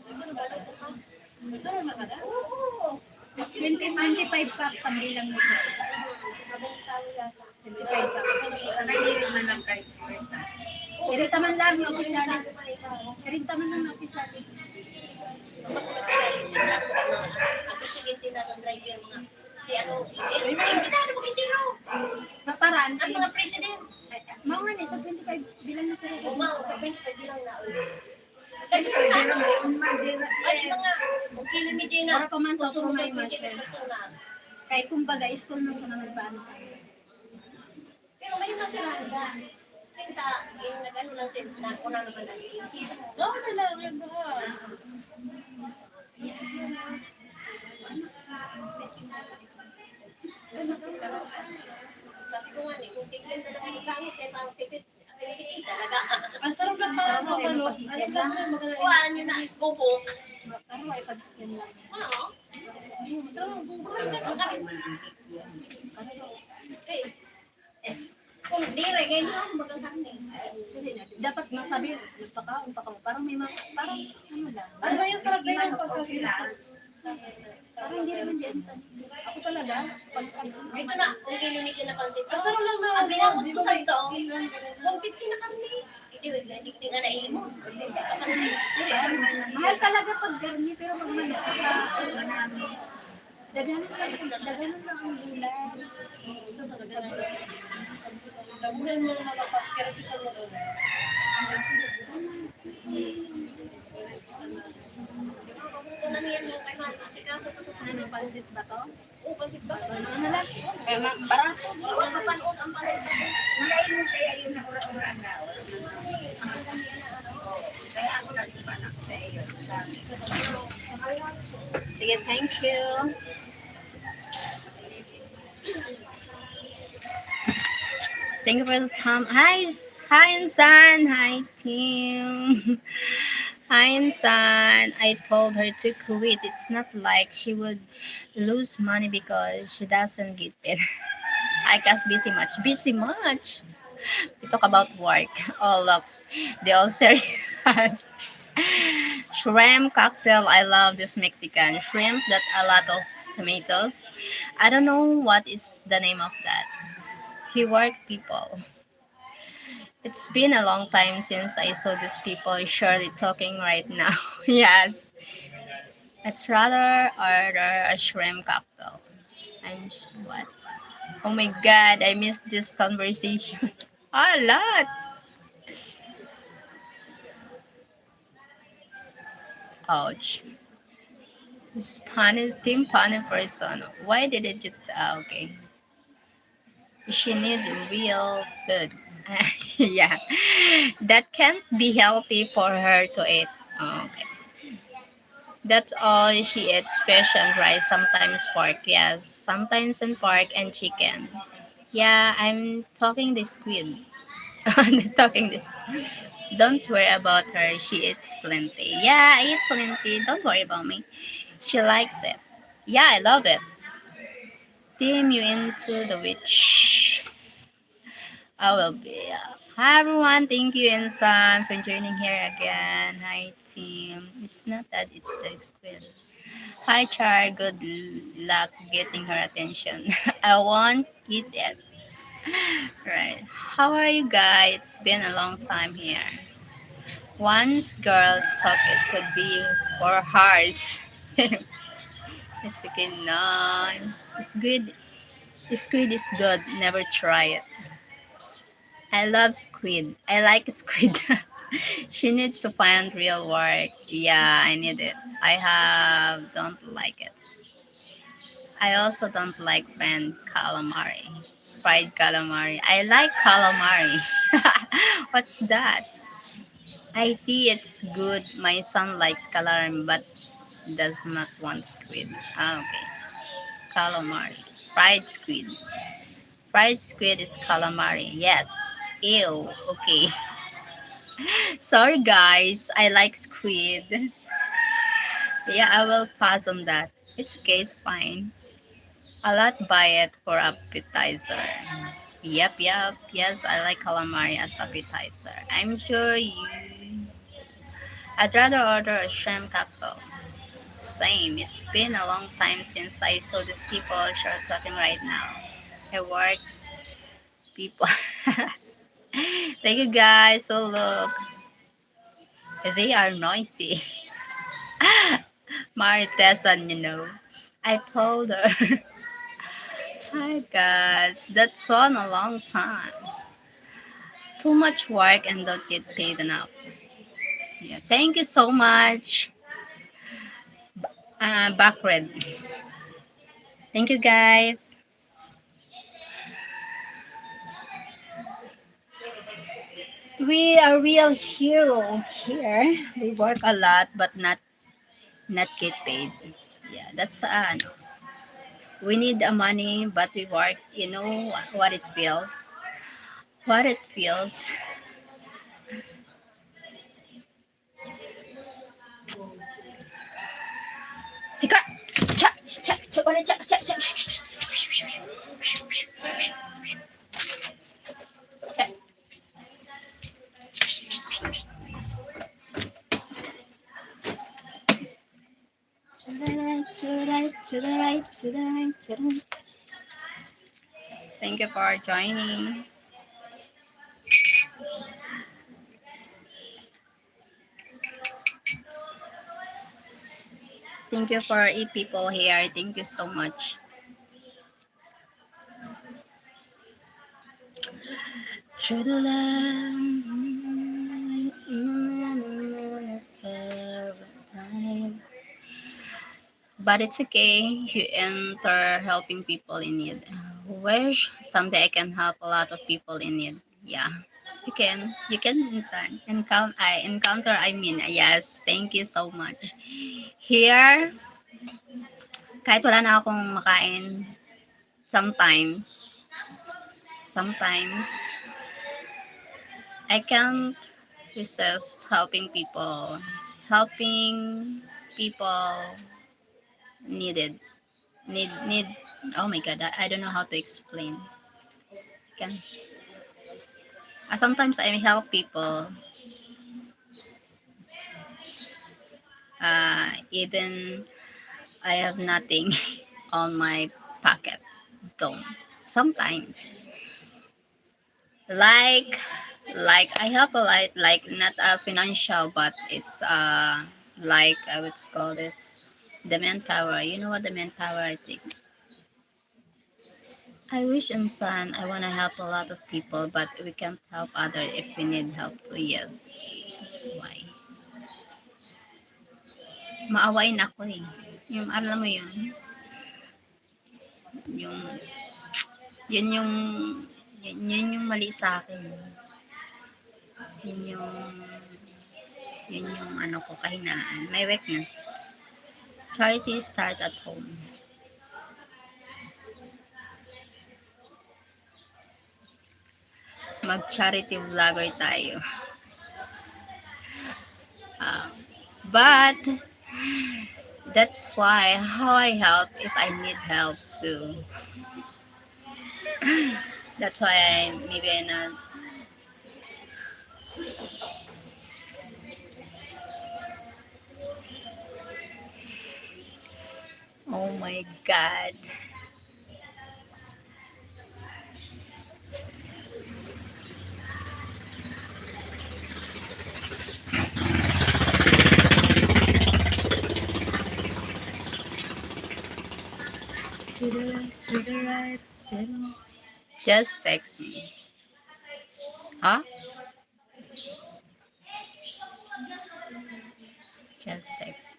Ano ba na ito ka? Ano na kada? Oo. 25 packs ang bilang nito. Magaling tayo yata. 25 packs. hindi naman lang kahit Irita man lang yung officialis. Irita man lang yung officialis. Ako sige, tinatang driver mga si ano, imbitado mo kitiro. Paparaan. Ang mga president. Mga nga sa 25 bilang na sila. Umaw sa 25 bilang na. Kasi ay mga kilometer na. Para pa man sa susunod Sumay 20 Marshall. personas. Kahit kumbaga, school na sa naman paano. Pero may masaranda. Pinta, yung nag-ano lang sila, na una naman nag-iisip. Oo, na lang yan ba? Sabi ko nga, kung tignan na naman yung gamit, kaya parang tipid. Kasi talaga. Ang sarap lang parang mabalot. Alam lang mo yung maganda. Kuhaan nyo na, buko. Pero ay pag yan lang. Oo. Sarap ang bubo. Kung dire, ganyan, magasak na Dapat masabi, nagpakaon pa ka mo. Parang may mga, parang ano lang. Ano ba yung sarap na yung pagkakilisip? Parang hindi naman dyan sa... Ako talaga, pag Ito na, kung kinunik yun na pansit. Ang sarap lang na. Ang binangot ko sa ito, 150 na kami. Hindi nga naiimo. Kapansin. mahal talaga pag garni, pero pag manok ka, daganan lang ang gulay. Isa sa nagsabi. Labunan mo na malakas, kasi ito mo doon. Ito na niyan yung kay Mama. Kasi kaso ko sa Ano, pansit ba to? Oo, pansit ba? Ano lang? Kaya barato. Huwag kapanos ang pansit. Malayo mo kaya yung naura-ura na. Kaya ako nagsipanak sa iyo. Sige, thank you. Thank you for the time. Hi, Insan. Hi, team. Hi, Insan. I told her to quit. It's not like she would lose money because she doesn't get paid. I guess busy much. Busy much. We talk about work. Oh, looks. They all serious. Shrimp cocktail. I love this Mexican shrimp that a lot of tomatoes. I don't know what is the name of that. He work people. It's been a long time since I saw these people surely talking right now. Yes. Let's rather order a shrimp cocktail. What? Oh my god, I missed this conversation. A lot. Ouch. Spanish team funny person. Why didn't you okay. She need real food. Yeah. That can't be healthy for her to eat. Okay. That's all she eats, fish and rice, sometimes pork. Yes, sometimes and pork and chicken. Yeah, I'm talking the squid. I'm talking this. Don't worry about her. She eats plenty. Yeah, I eat plenty. Don't worry about me. She likes it. Yeah, I love it. Team you into the witch. I will be. Hi everyone, thank you Insan for joining here again. Hi team. It's not that, it's the squid. Hi Char, good luck getting her attention. I won't eat it. Right. How are you guys? It's been a long time here. Once girl thought it could be for hers. It's okay, no. Squid, squid is good. Never try it. I love squid. I like squid. She needs to find real work. Yeah, I need it. Don't like it. I also don't like fried calamari. I like calamari. What's that? I see it's good. My son likes calamari but does not want squid. Ah, okay. Calamari. Fried squid. Fried squid is calamari. Yes. Ew. Okay. Sorry guys. I like squid. Yeah, I will pass on that. It's okay. It's fine. I'll not buy it for appetizer. Yep, yep. Yes, I like calamari as appetizer. I'm sure you. I'd rather order a shrimp cocktail. Same. It's been a long time since I saw these people sure talking right now. I work people. Thank you guys. So look, they are noisy. Maritesan, I told her. My God, that's one a long time. Too much work and don't get paid enough. Yeah, thank you so much, Backred. Thank you guys. We are real hero here. We work a lot but not get paid. Yeah, that's we need the money but we work. You know what it feels. What it feels. Sika. Cha cha cha cha cha cha. To the right, to the right, to the right, to the right, to the right. Thank you for joining. Thank you for 8 people here. Thank you so much. Through the land, paradise. But it's okay. You enter helping people in need. Wish someday I can help a lot of people in need. Yeah, you can. You can minsan. Encounter. I mean, yes. Thank you so much. Here, kahit wala na akong makain, sometimes, I can't resist helping people. Helping people needed. Need. Oh my God, I don't know how to explain. Can. Sometimes I help people. Even I have nothing on my pocket. Don't. Sometimes. Like I help a lot, like not financial, but it's like I would call this the manpower. You know what the manpower I think. I wish and son I wanna help a lot of people, but we can't help other if we need help too. Yes, that's why. Maawain ako eh. Yung alam mo yung yun yung yun yung mali sa akin. Yun yung ano ko kahinaan, my weakness. Charity start at home. Mag-charity vlogger tayo. But that's why how I help if I need help too. That's why maybe I not. Oh my God. to the right. Just text me. Huh? Just text.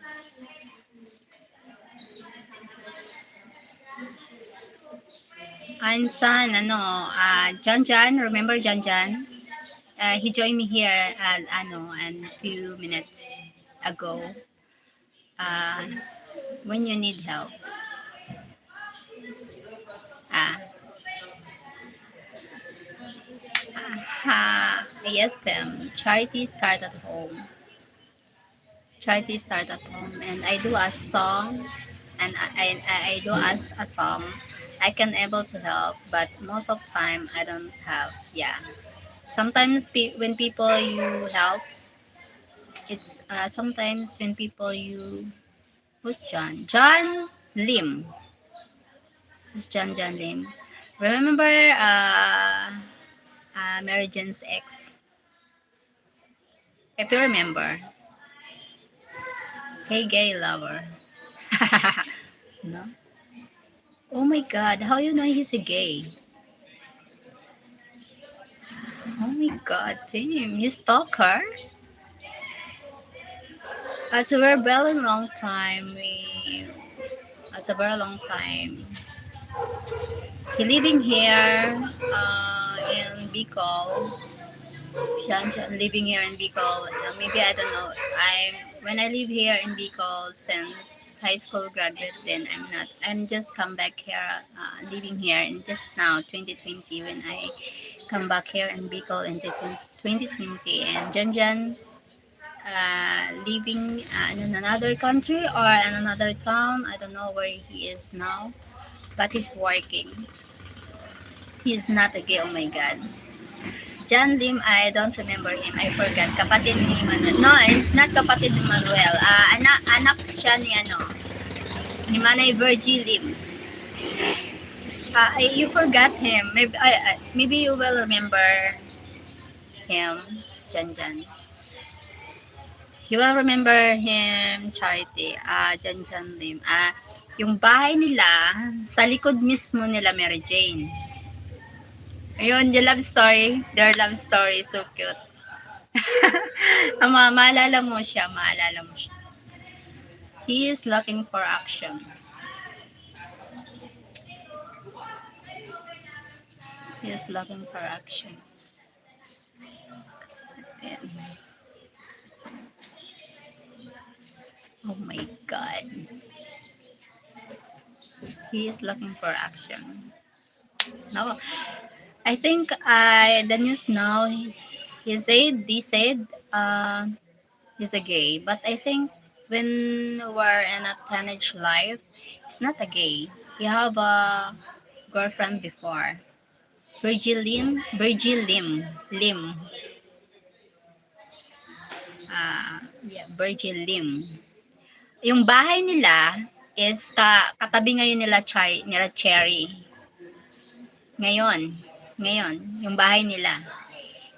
Ansan, John John, remember John John? He joined me here and a few minutes ago. Uh, when you need help. Ah, yes, Tim. Charity start at home. Charity start at home, and I do a song, and I do as a song. I can able to help, but most of time I don't have. Yeah. Sometimes when people you help, it's sometimes when people you who's John? John Lim. Who's John Lim? Remember Mary Jane's ex? If you remember, hey gay lover. No? Oh my god, how you know he's a gay? Oh my god, Tim, you stalk her? It's a very long time. It's a very long time. He living here in Bicol. Siya living here in Bicol. Maybe I don't know. When I live here in Bicol since high school graduate, then I'm just come back here, living here, and just now 2020 when I come back here in Bicol in 2020, and Janjan living in another country or in another town. I don't know where he is now, but he's working. He's not a gay. Oh my god. John Lim, I don't remember him. I forgot. Kapatid ni Manuel. No, it's not kapatid ni Manuel. Anak siya ni Manay Virgie Lim. You forgot him. Maybe you will remember him, Jan. You will remember him, Charity. Jan Lim. Yung bahay nila, sa likod mismo nila Mary Jane. Ayun, the love story. Their love story, so cute. Maalala mo siya. He is looking for action. He is looking for action. Then, oh my god. He is looking for action. No. I think the news now they said he's a gay, but I think when we're in a teenage life, he's not a gay. He have a girlfriend before. Virgil Lim. Virgil Lim. Yung bahay nila is katabi ngayon nila Cherry. Ngayon, yung bahay nila.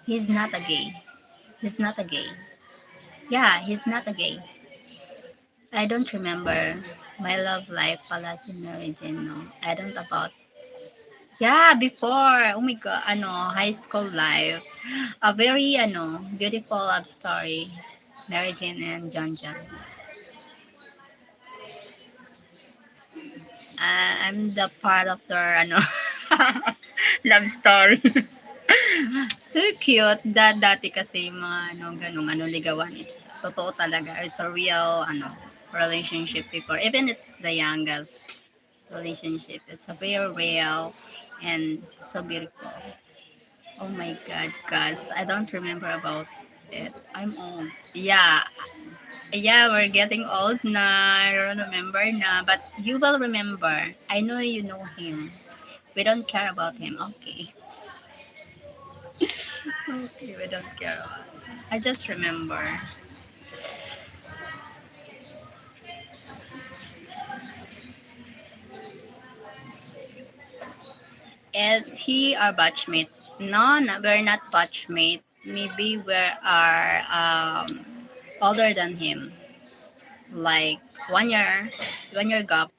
He's not a gay. Yeah, he's not a gay. I don't remember my love life pala si Mary Jane, no. I don't about. Yeah, before. Oh my god, high school life. A very, beautiful love story. Mary Jane and John. I'm the part of their, love story. So cute. Dati kasi yung mga ganung ligawan. It's totoo talaga. It's a real relationship before. Even it's the youngest relationship. It's a very real and so beautiful. Oh my god, guys. I don't remember about it. I'm old. Yeah, we're getting old na. I don't remember na. But you will remember. I know you know him. We don't care about him. Okay. Okay, we don't care about him. I just remember. Is he our batchmate? No, we're not batchmate. Maybe we are older than him. Like 1 year gap.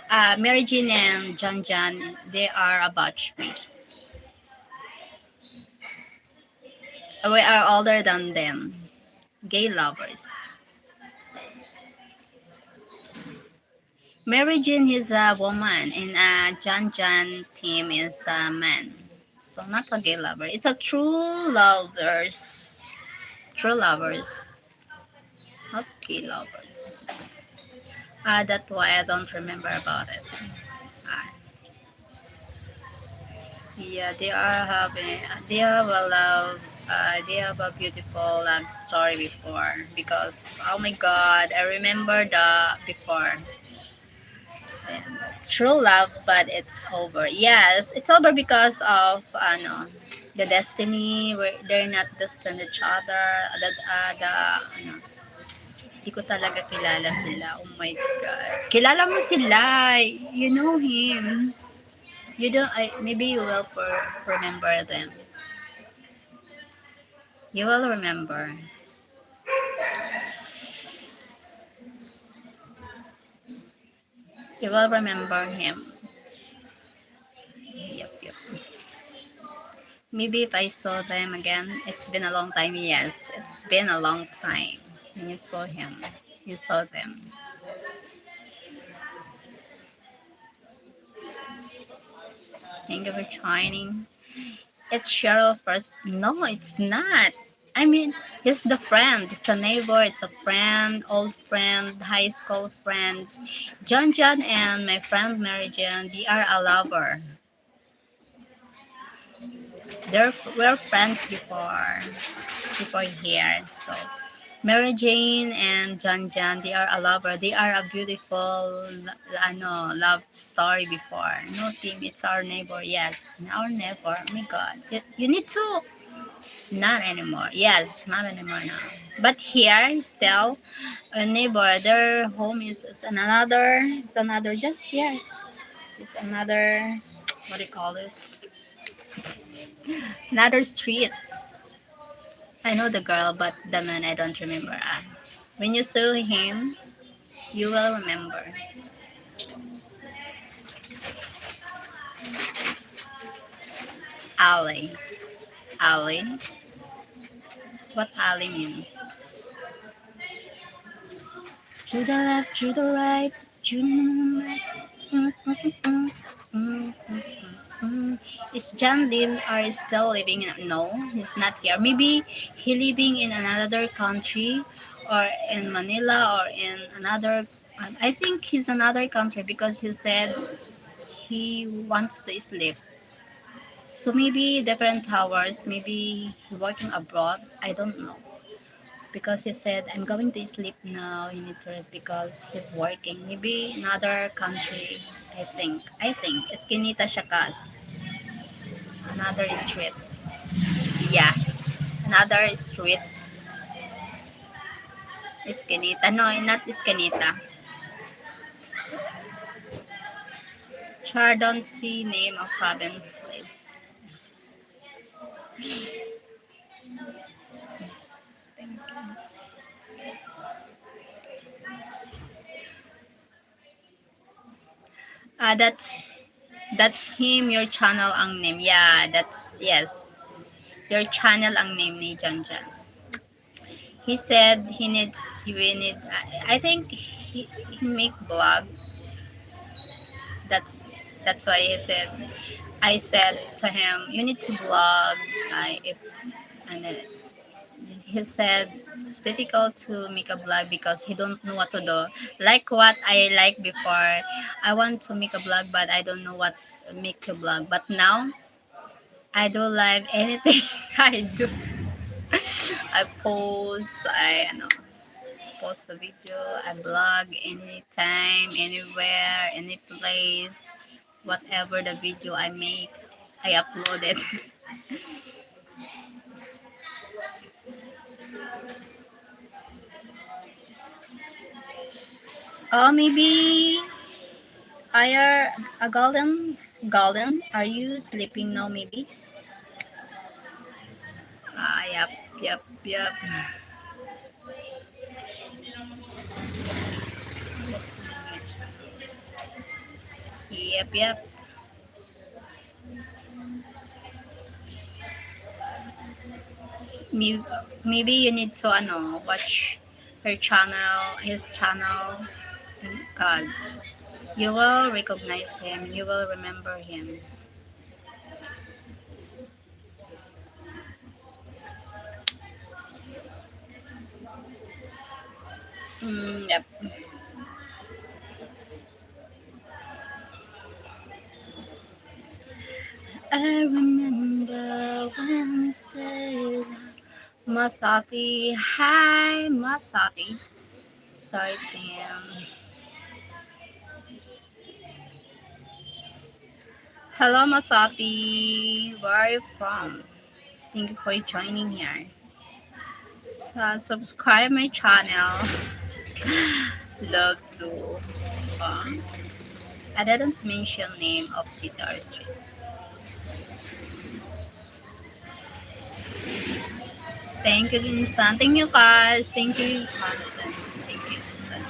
Mary Jean and John John, they are a batchmate. We are older than them. Gay lovers. Mary Jean is a woman and John John team is a man. So not a gay lover. It's a true lovers. True lovers. Not gay lovers. That's why I don't remember about it. Uh, yeah, they have a love, they have a beautiful love story before. Because, oh my God, I remember the before. True love, but it's over. Yes, it's over because of the destiny. They're not destined each other. Di ko talaga kilala sila. Oh my God. Kilala mo sila. You know him. You don't, maybe you will remember them. You will remember. You will remember him. Yep. Maybe if I saw them again, it's been a long time. Yes, it's been a long time. When you saw him, you saw them. Thank you for joining. It's Cheryl first. No, it's not. I mean, he's the friend. It's a neighbor. It's a friend, old friend, high school friends. John John and my friend Mary Jane, they are a lover. We're friends before here. So Mary Jane and John John, they are a lover. They are a beautiful love story before. No team, it's our neighbor. Yes, our neighbor. Oh my God, you need to. Not anymore. Yes, not anymore now. But here still, a neighbor. Their home is another. It's another just here. It's another. What do you call this? Another street. I know the girl, but the man I don't remember. When you saw him, you will remember. Alley. Alley. What alley means? To the left, to the right, to the Is John Lim are still living in? No, he's not here. Maybe he living in another country, or in Manila, or in another. I think he's another country because he said he wants to sleep. So maybe different hours. Maybe working abroad. I don't know because he said I'm going to sleep now. You need to rest because he's working. Maybe another country. I think Eskinita Shakas. Another street. Yeah, another street. Eskinita. No, not Eskinita. Char don't see name of province place. That's him. Your channel ang name. Yeah, that's yes. Your channel ang name ni John John. He said we need. I think he make blog. That's why he said. I said to him, you need to blog. He said it's difficult to make a blog because he don't know what to do. Like what I like before, I want to make a blog, but I don't know what make a blog. But now I do live anything I do. I post, post a video, I blog anytime, anywhere, any place, whatever the video I make, I upload it. Oh, maybe I are a golden. Are you sleeping now? Maybe. Yep. Let's see. Yep, yep. Maybe, maybe you need to watch his channel, because you will recognize him, you will remember him. Yep. I remember when you said, Mathati. Hi, Mathati. Sorry, damn. Hello, Mathati. Where are you from? Thank you for joining here. So, subscribe my channel. Love to. Uh, I didn't mention name of city or street. Thank you, Ginsan. Thank you, guys. Thank you, Hansen. Thank you, Ginsan.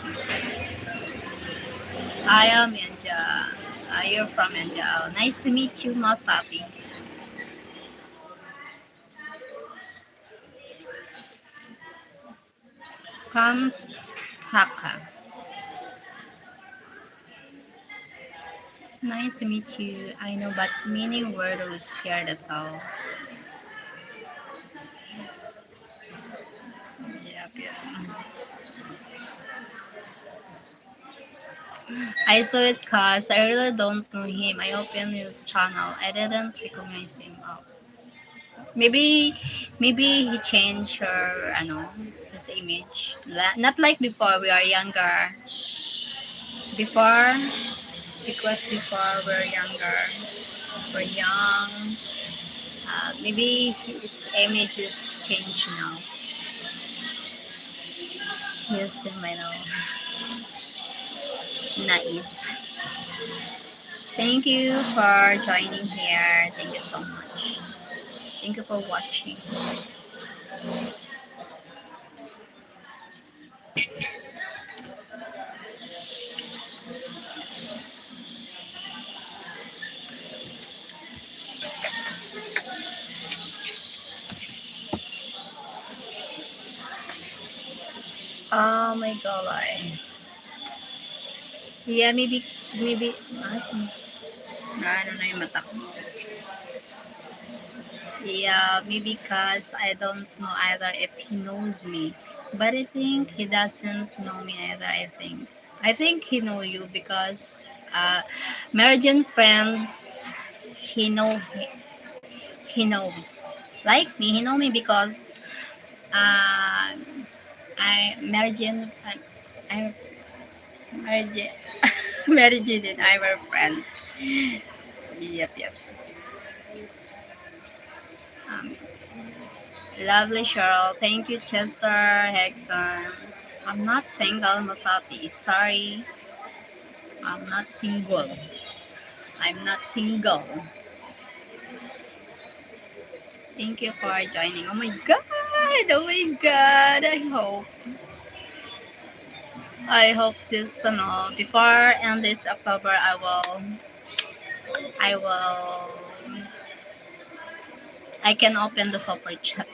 I am Yanja. You're from Yanja. Nice to meet you, Mathati. Comes Haka. Nice to meet you. I know, but meaning word was here, that's all. Yep, yep. I saw it cause I really don't know him. I opened his channel. I didn't recognize him. Oh. Maybe he changed her, his image. Not like before. We are younger. Before, because before we're younger, we're young. Maybe his image is changed now. Yes, then I know. Nice. Thank you for joining here. Thank you so much. Thank you for watching. Oh my god. Yeah, maybe, I don't know yung mata ko. Yeah, maybe because I don't know either if he knows me. But I think he doesn't know me either, I think he know you because American friends, he know he knows. Like me, he know me because uh, I American I American American and I were friends. Yep, yep. Um, Lovely Cheryl. Thank you, Chester Hexon. I'm not single, Mafati. Sorry. I'm not single. I'm not single. Thank you for joining. Oh my god. Oh my god. I hope this before and this October I can open the super chat.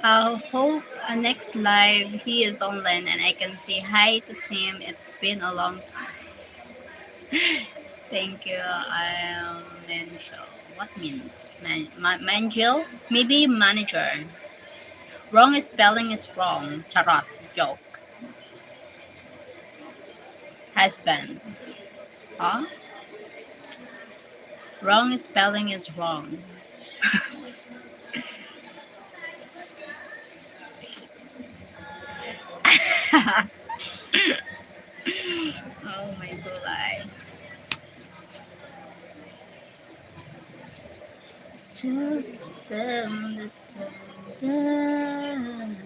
I hope next live he is online and I can say hi to Tim. It's been a long time. Thank you. I am Mangel. What means Mangel? Maybe manager. Wrong spelling is wrong. Charot. Joke. Husband. Huh? Wrong spelling is wrong. Oh my god. Still them the time.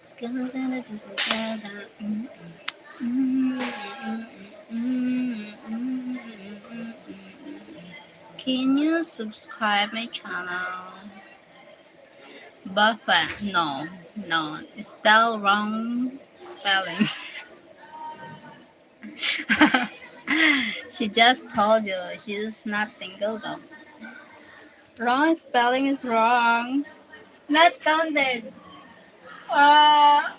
Skills in it together. Can you subscribe my channel? Buffer? No. It's the wrong spelling. She just told you she's not single though. Wrong spelling is wrong. Not counted. Ah.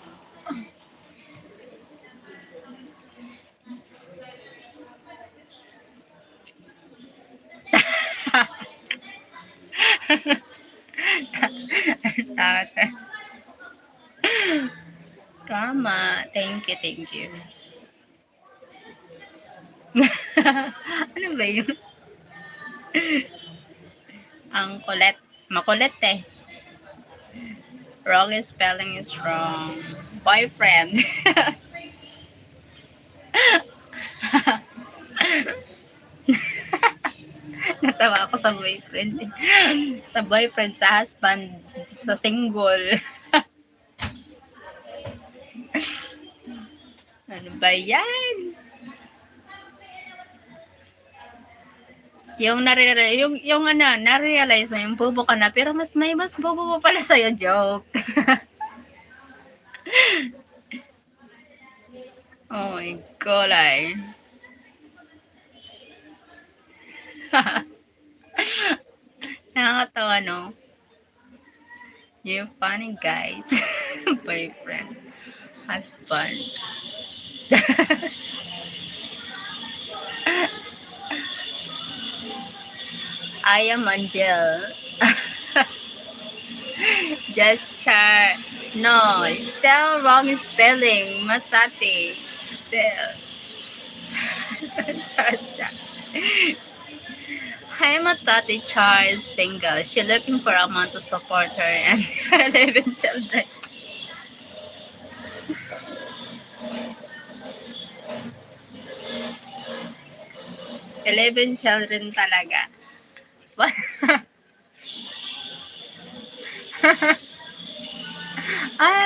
Tawa siya. Tama. Thank you, thank you. Ano ba yun? Ang kulit. Makulit eh. Wrong spelling is wrong. Boyfriend. Natawa ako sa boyfriend. Sa boyfriend, sa husband, sa single. Ano ba yan? Na-realize na yung bobo ka na, pero mas bobo mo pala sa'yo, joke. Oh my God, ay. Nakakatawa, no? You're funny, guys. Boyfriend. Husband. I am Angel. Just char. No, still wrong spelling. Masati. Still. Just char. Hi, Matati Char is single. She looking for a man to support her and her 11 children. Eleven children talaga.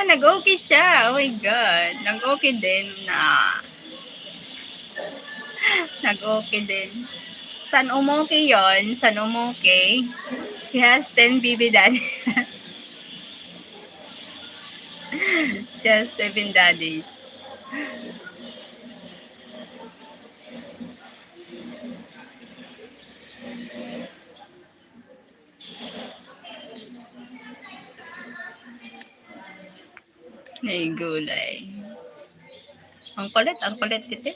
Nag-okay siya. Oh my God. Nag-okay din na. Nag-okay din. San umuki yon? San umuki? He has 10 baby daddy. She has 7 daddies. May gulay. Ang kulit dito.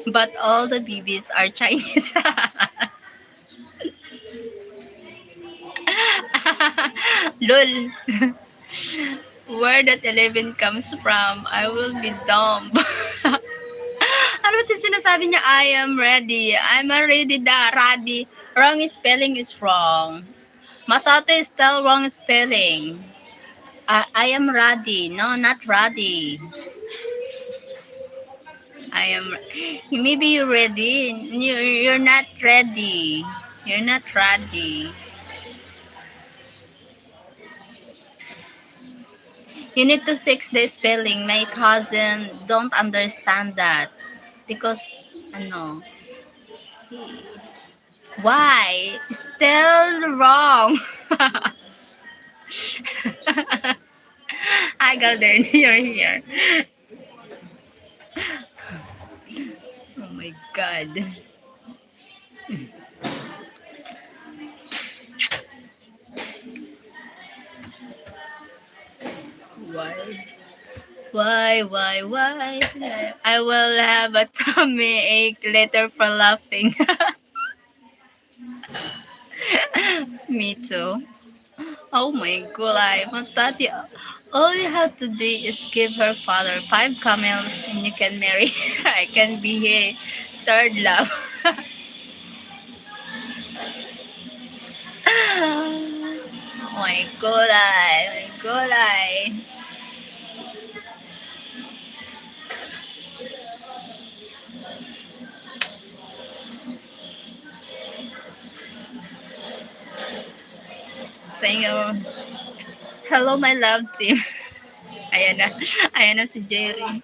But all the babies are Chinese. Lol. Where that 11 comes from, I will be dumb. Ano yung sinasabi niya? I am ready. I'm already ready. Wrong spelling is wrong. Masato is still wrong spelling. I am ready. No, not ready. I am. Maybe you're ready. You're not ready. You're not ready. You need to fix the spelling. My cousin don't understand that because ano. Why? Still wrong. Hi, Golden. You're here. Oh my God. Why? I will have a tummy ache later for laughing. Me too. Oh my God, Matati, all you have to do is give her father 5 camels and you can marry her. I can be a third love. Oh my God. Thank you. Hello, my love team. Ayan na si Jerry.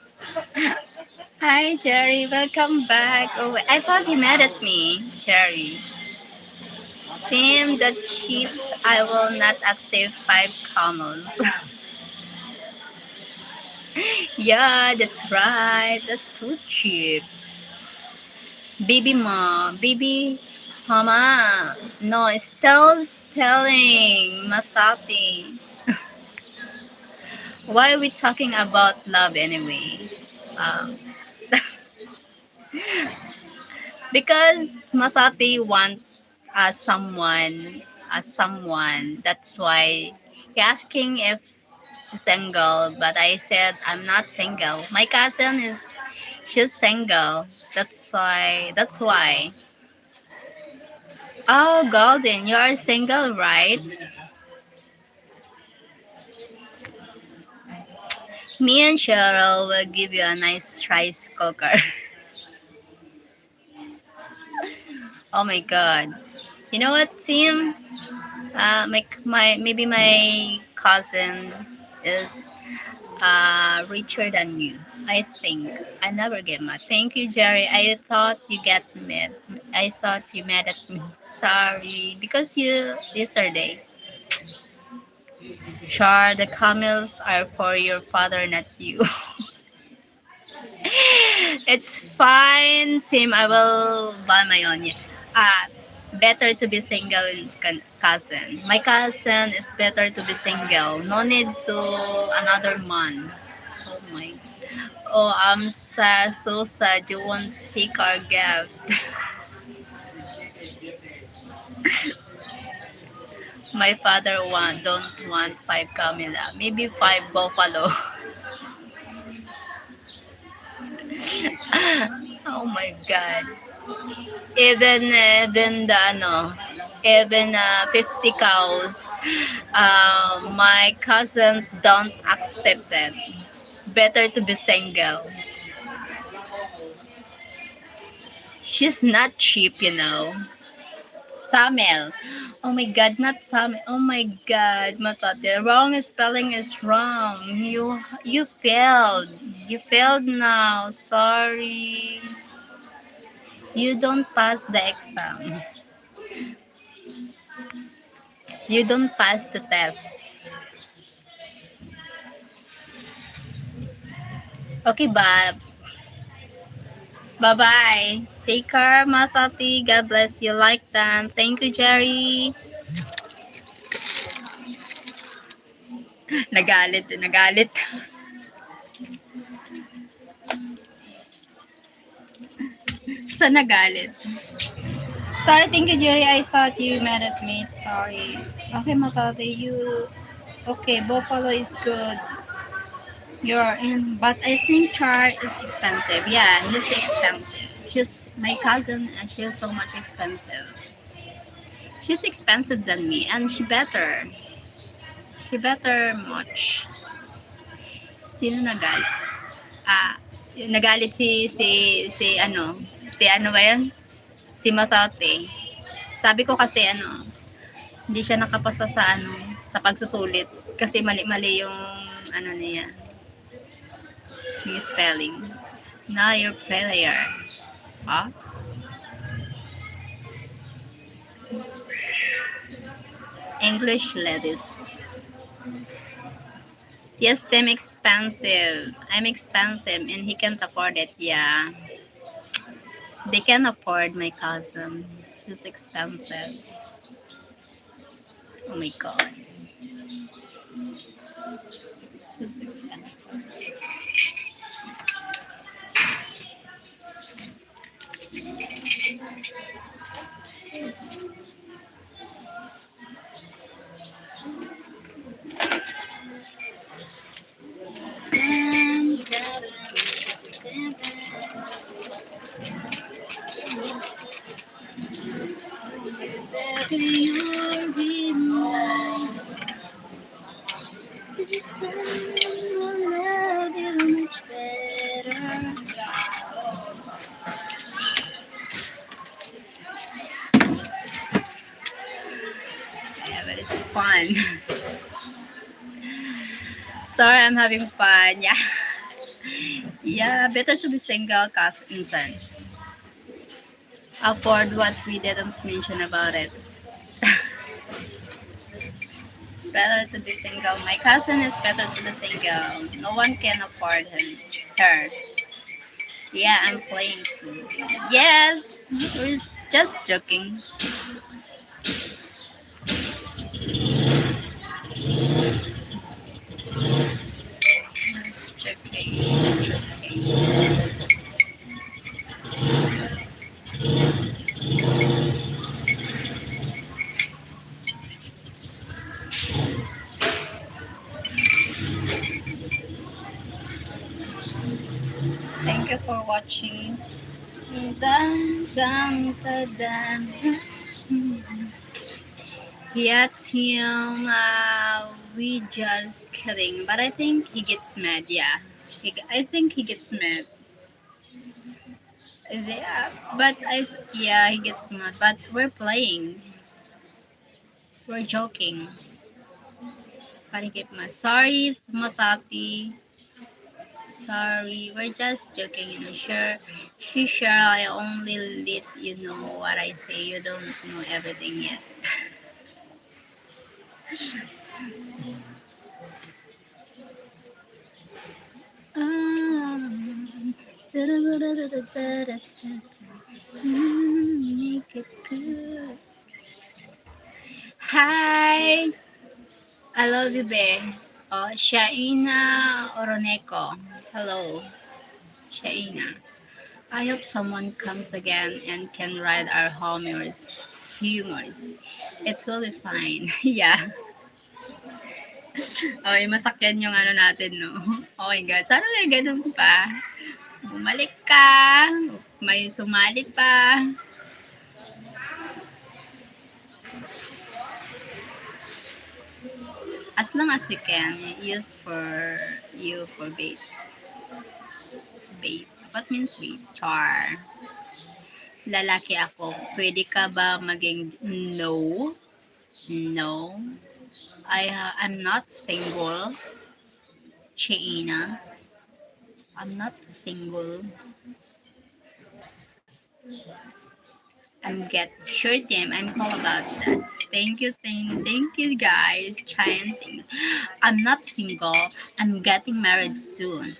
Hi, Jerry. Welcome back. Oh, I thought you mad at me, Jerry. Team the Chiefs, I will not accept 5 camels. Yeah, that's right. The two chips. Baby mom, baby mama. No, it's still spelling Masati. Why are we talking about love anyway? Um, because Masati wants someone. That's why he asking if single, but I said I'm not single. My cousin is she's single. That's why. Oh, Golden, you are single, right? Me and Cheryl will give you a nice rice cooker. Oh my god. You know what, Tim? My maybe my cousin is richer than you. I think. I never get mad. Thank you, Jerry. I thought you get mad. I thought you mad at me. Sorry. Because you yesterday. Char, the camels are for your father, not you. It's fine, Tim. I will buy my own. Yeah. Better to be single in cousin. My cousin is better to be single. No need to another man. Oh my. Oh, I'm sad. So sad. You won't take our gift. My father don't want 5 Camila. Maybe 5 Buffalo. Oh my God. Even the even 50 cows, my cousin don't accept it. Better to be single. She's not cheap, you know. Samel. Oh my God, not Samel. Oh my God, Matate. Wrong spelling is wrong. You failed. You failed now. Sorry. You don't pass the exam. You don't pass the test. Okay, bye. Bye-bye. Take care, Masati. God bless you. Like that. Thank you, Jerry. Nagalit. Nagalit. Sa nagalit. Sorry, thank you, Jerry. I thought you mad at me. Sorry. Okay, Masati. You... Okay, Buffalo is good. You're in, but I think Char is expensive. Yeah, he's expensive. She's my cousin, and she's so much expensive. She's expensive than me, and she better. She better much. Sino nagalit? Nagalit si ano ba yan? Si Mathate. Sabi ko kasi hindi siya nakapasa sa pagsusulit kasi mali-mali yung niya, yung spelling. Now you're failure. Huh? English ladies. Yes, them expensive. I'm expensive and he can't afford it. Yeah. They can afford my cousin. She's expensive. Oh my God. She's expensive. Yeah, but it's fun. Sorry, I'm having fun. Yeah. Yeah, better to be single, cousin. Afford what we didn't mention about it. better to be single. My cousin is better to be single. No one can afford her. Yeah, I'm playing too. Yes, we're just joking. Just joking. Joking. Thank you for watching. Dun, dun, dun, dun. Yeah, Tim, we just kidding. But I think he gets mad, yeah. I think he gets mad. Yeah, but yeah, he gets mad. But we're playing. We're joking. But he get mad. Sorry, Matati. Sorry, we're just joking, Sure, sure, I only let you know what I say. You don't know everything yet. Make it good. Hi, I love you, babe. Oh, Shaina Oroneko. Hello, Shaina. I hope someone comes again and can write our humors. It will be fine. Yeah. Okay, masakyan yung ano natin, no? Oh my God. Sana may ganun pa. Bumalik ka. May sumali pa. As long as you can, use for you for bait. Bait. What means bait? Char. Lalaki ako. Pwede ka ba maging no? No. I'm not single. Cheina. I'm not single. Sure Tim, I'm cool about that. Thank you guys. Try and sing. I'm not single. I'm getting married soon.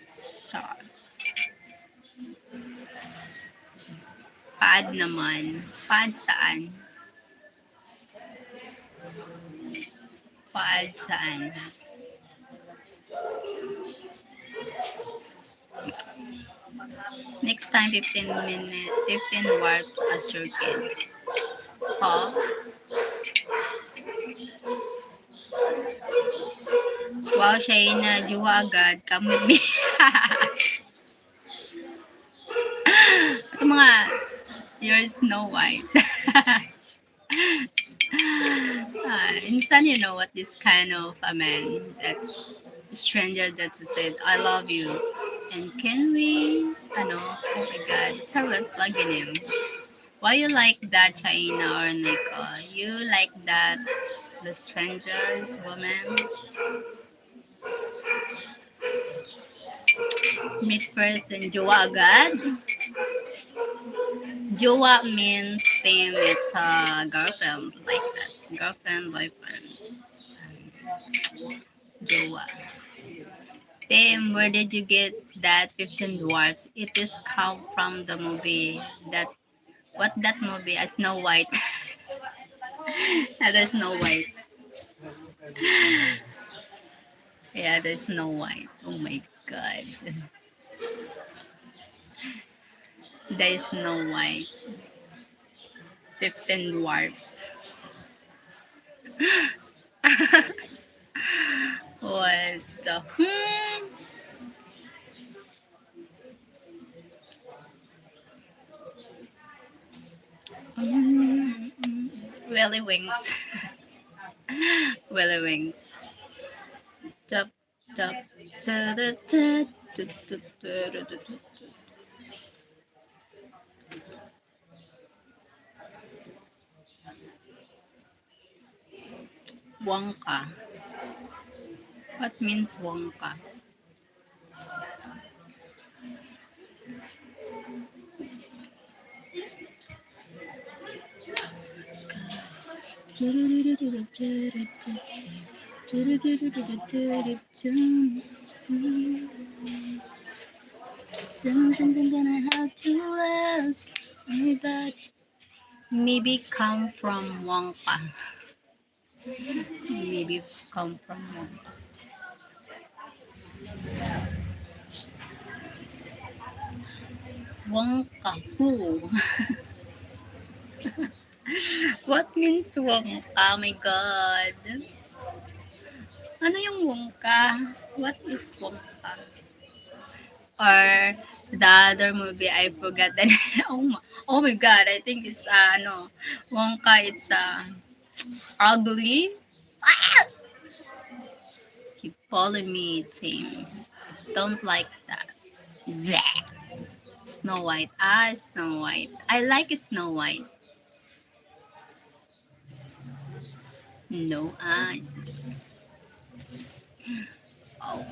So, pad naman. Pad saan? Pad saan? Next time, 15 warps as your kids. Huh? Wow, Shayna, juwa agad. Come with me. Ito mga, you're Snow White. Instead, you know what, this kind of a man that's stranger that said, I love you. And can we, oh my God, it's a red flag in him. Why you like that, China or Nico? You like that, the strangers woman? Meet first and jowa agad? Jowa means same, it's a girlfriend, like that. Girlfriend, boyfriends. Jowa. Tim, where did you get that 15 dwarfs? It is come from the movie that movie? A Snow White. There's Snow White. Yeah, there's Snow White. Oh my God. There's Snow White. 15 dwarfs. What the? Willy Winks. Willy Winks. Tup, tup, tup, tup, tup, tup, tup, tup, tup, tup. Wonka. What means Wonka? Something gonna have to ask me that maybe come from Wonka. Maybe come from Wonka. Wonka who? What means Wonka? Oh my god. Ano yung Wonka? What is Wonka? Or the other movie, I forgot the name. Oh my god, I think it's no. Wonka, it's ugly. Keep following me, Tim. Don't like that. Bleh. Snow White. Snow White. I like Snow White. No eyes. Oh.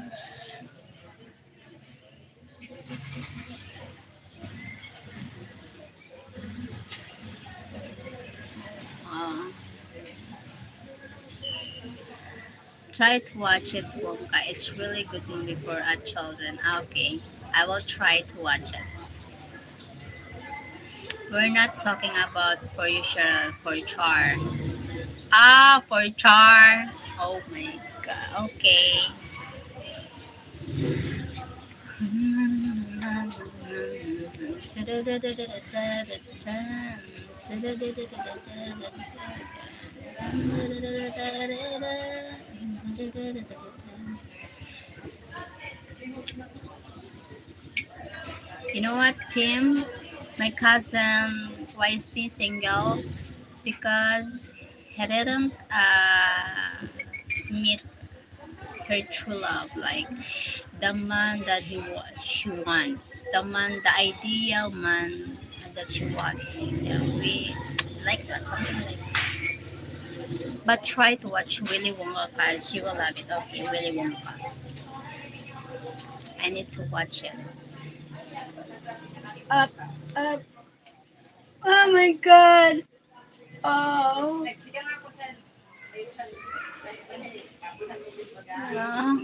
Uh, Try to watch it, Wonka. It's really good movie for children. Okay, I will try to watch it. We're not talking about for you, Cheryl, for Char. For Char. Oh my god. Okay. You know what, Tim? My cousin YST single because he didn't meet her true love, like the man that she wants, the man, the ideal man that she wants. Yeah, we like that, something like that. But try to watch Willy Wonka because you will love it. Okay, Willy Wonka. I need to watch it. Up, up. Oh my god. Oh. Ah.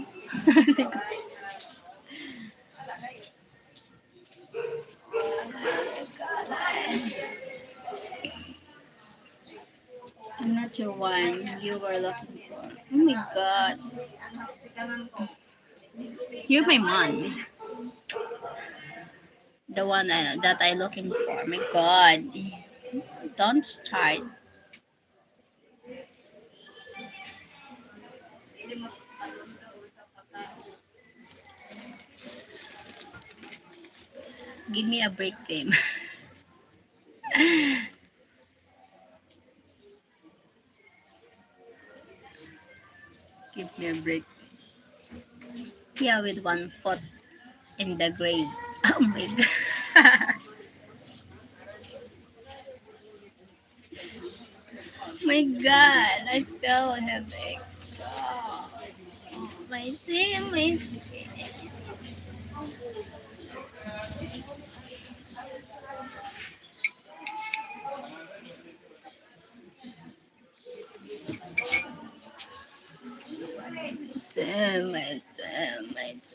I'm not your one you were looking for. Oh my god. You're my mom. The one that I looking for. My god. Don't start. Give me a break, Tim. Give me a break. Yeah, with one foot in the grave. Oh my god. My god, I feel a headache. Oh, my team, my team. Damn it, damn it.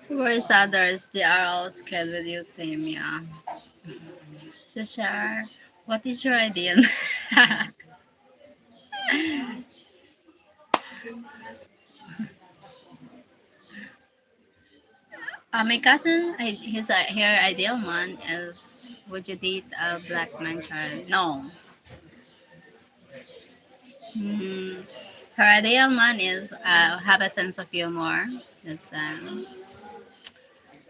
Where's others? They are all scared with you, Tim, yeah. So, Shar, what is your idea? My cousin, her ideal man is, would you date a black man child? No. Mm, her ideal man is have a sense of humor. Is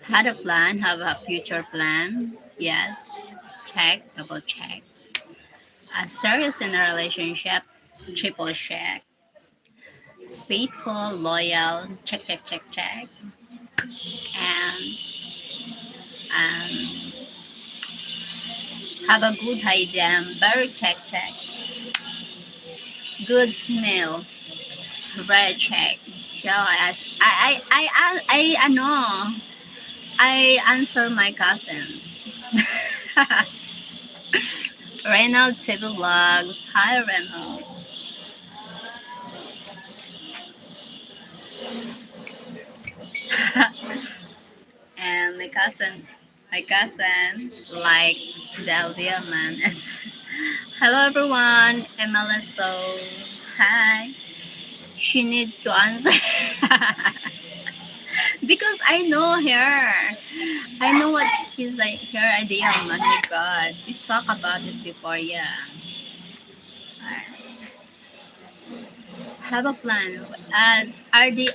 had a plan, have a future plan. Yes, check, double check. Serious in a relationship, triple check. faithful, loyal, check, check, check, check, and um, have a good hygiene, very check, check, good smell, very check. So know, I answer my cousin. Reynald TV Vlogs. Hi, Reynald. And my cousin, like Delvia Man. Is hello, everyone. Emily, so hi. She need to answer because I know her. I know what she's like. Her idea. Oh my God, we talked about it before. Yeah. Have a plan. Are the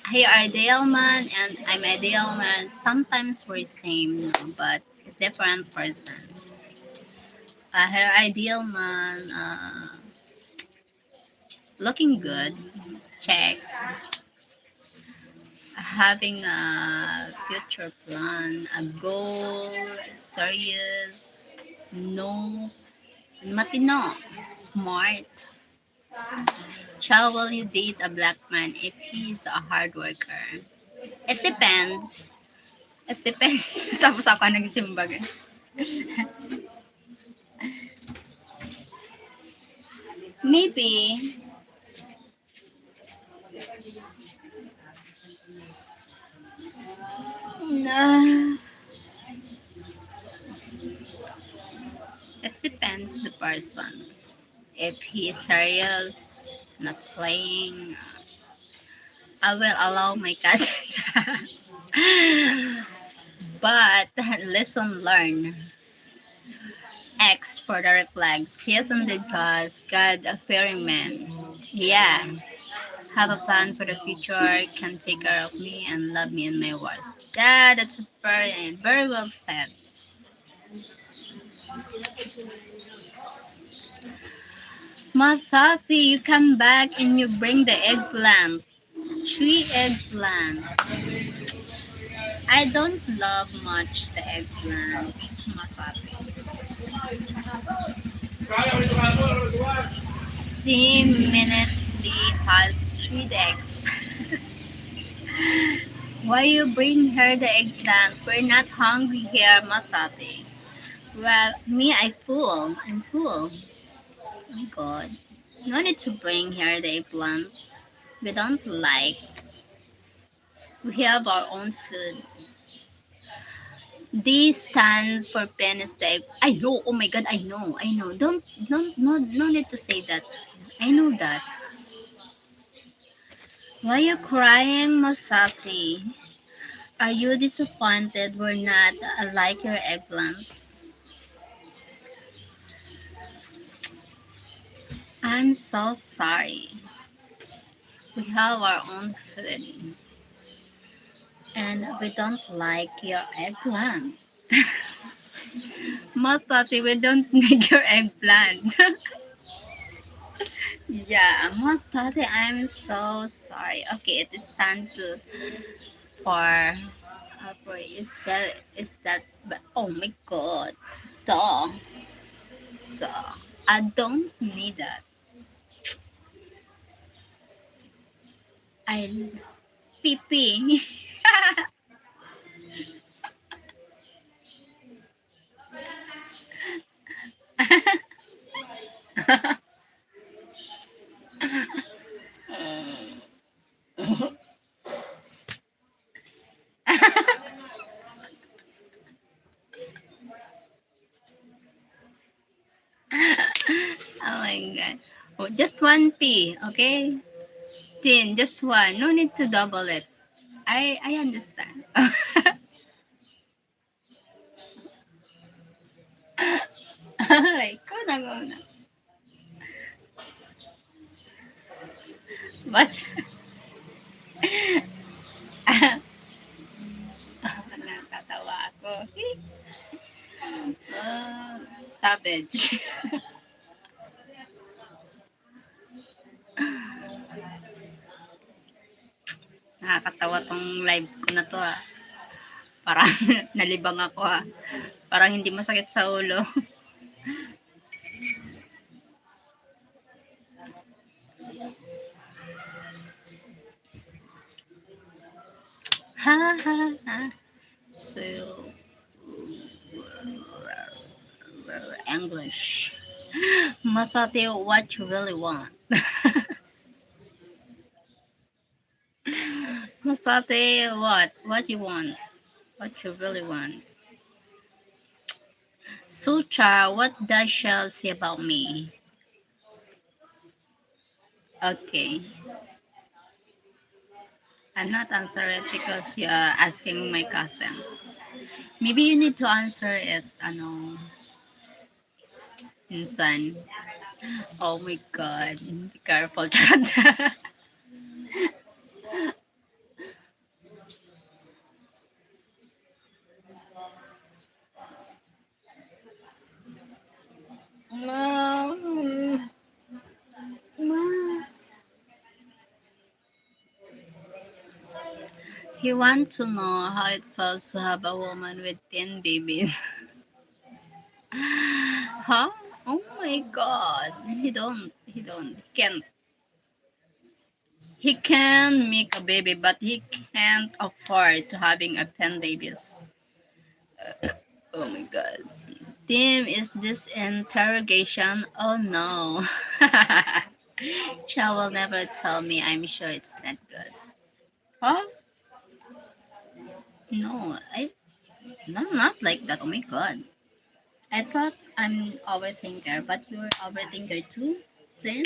Hey, ideal man and I'm ideal man. Sometimes we're same, no, but different person. Her ideal man, looking good, check. Having a future plan, a goal, serious, no, matino, smart. How will you date a black man if he's a hard worker? It depends. It depends. Tapos ako nagsimba. Maybe. No. It depends the person. If he is serious, not playing, I will allow my cousin. But listen, learn. X for the red flags. Yes, indeed, cause God a fearing man. Yeah. Have a plan for the future, can take care of me and love me in my worst. Yeah, that's very, very well said. Matati, you come back and you bring the eggplant. 3 eggplant. I don't love much the eggplant. Matati. See, minutely has 3 eggs. Why you bring her the eggplant? We're not hungry here, Matati. Well, me, I full. I'm full. Oh my God. No need to bring here the eggplant. We don't like. We have our own food. D stand for penis type. I know. Oh my God, I know. I know. Don't, no need to say that. I know that. Why you crying, Masasi? Are you disappointed we're not like your eggplant? I'm so sorry. We have our own food. And we don't like your eggplant. Masasi, we don't like your eggplant. Yeah, Matati, I'm so sorry. Okay, it is time to for is that but oh my God. Duh. Duh. I don't need that. I pee pee. Oh my God. Oh, just one P, okay? Tin, just one. No need to double it. I understand. Like, go na, go na. But, natatawa ako. Savage. Nakakatawa tong live ko na to ah. Parang nalibang ako ah. Parang hindi masakit sa ulo. Ha ha ha. So, English. Masate, what you really want? Masate, what? What you want? What you really want? Sutra, what does Shell say about me? Okay. I'm not answering it because you're asking my cousin. Maybe you need to answer it, ano, insan. Oh my God. Be careful, Chad. Mom. Mom. He wants to know how it feels to have a woman with 10 babies. Huh? Oh my God. He can't. He can make a baby, but he can't afford to having a 10 babies. Oh my God. Tim, is this interrogation? Oh no. Cha will never tell me. I'm sure it's not good. Huh? No, not like that. Oh my God. I thought I'm overthinker, but you're overthinker too, Tim?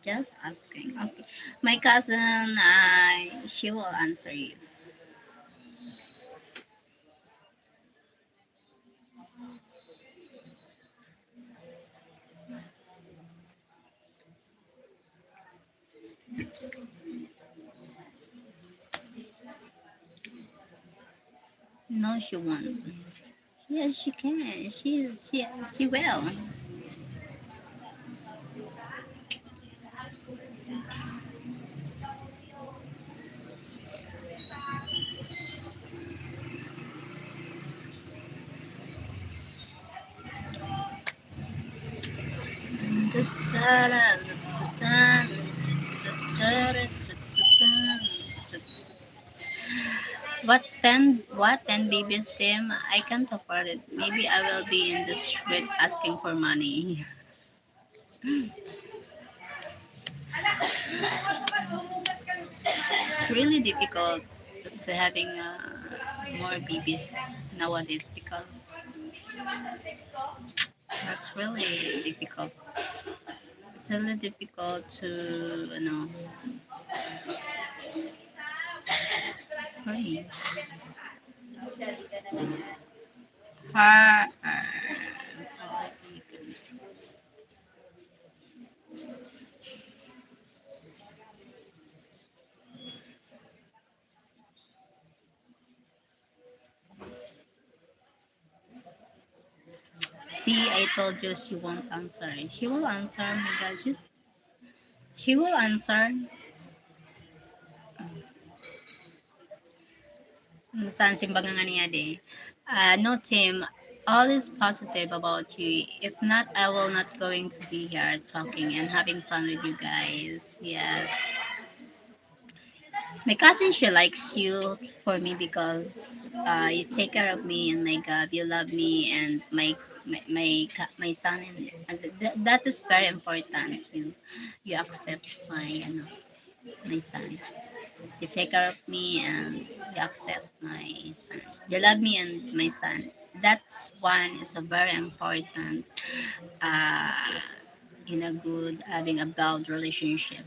Just asking. Okay. My cousin, she will answer you. No, she won't. Yes, she can. She will. What 10 babies, Tim? I can't afford it. Maybe I will be in the street asking for money. It's really difficult to having more babies nowadays because that's really difficult. It's really difficult to, for me. See, I told you she won't answer. She will answer. Oh my God, she will answer. Saan simbaga nga niya de? No, Tim. All is positive about you. If not, I will not going to be here talking and having fun with you guys. Yes. My cousin, she likes you for me because you take care of me and my God, you love me and my son and that is very important. You accept my son. You take care of me and you accept my son. You love me and my son. That's one is a very important uh, in a good having a build relationship.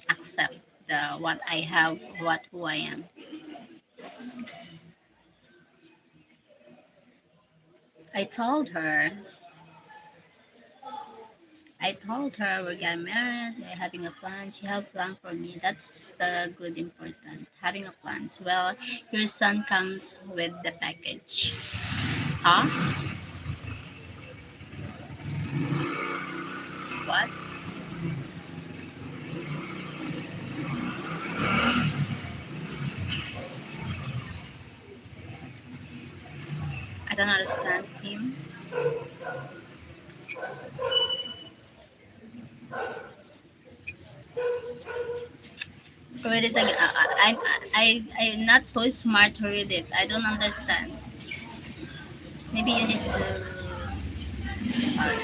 Accept the what I have, what who I am. I told her we're getting married, we're having a plan. She have plan for me. That's the good important. Having a plans. Well, your son comes with the package. Huh? What? don't understand him. Read it again. I'm not too smart to read it. I don't understand. Maybe you need to. Sorry.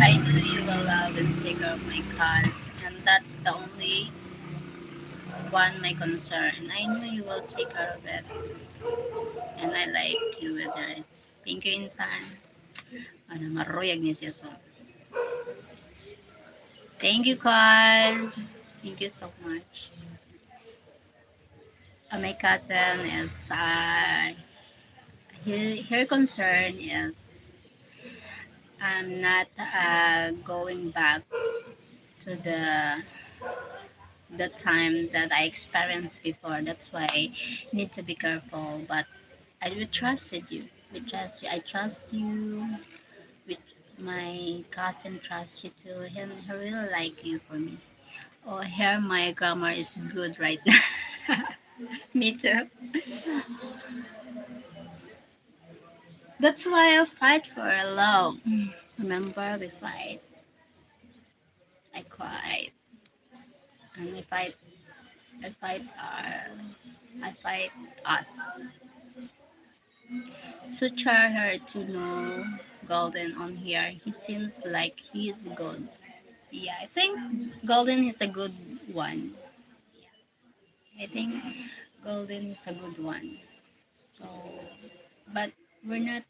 I know you will love and take care of my cause, and that's the only one my concern. I know you will take care of it, and I like you with it. Thank you, Insan. Ano, maruyag niya siya, so. Thank you, cause. Thank you so much. My cousin is, her concern is I'm not going back to the time that I experienced before. That's why I need to be careful. But I will trusted you. We trust you. I trust you. With my cousin trusts you too. And he really like you for me. Oh, here my grammar is good right now. Me too. That's why I fight for love. Remember we fight. I cried. And I fight I fight us. So try her to know Golden on here. He seems like he's good. Yeah, I think Golden is a good one. I think Golden is a good one. So, but we're not,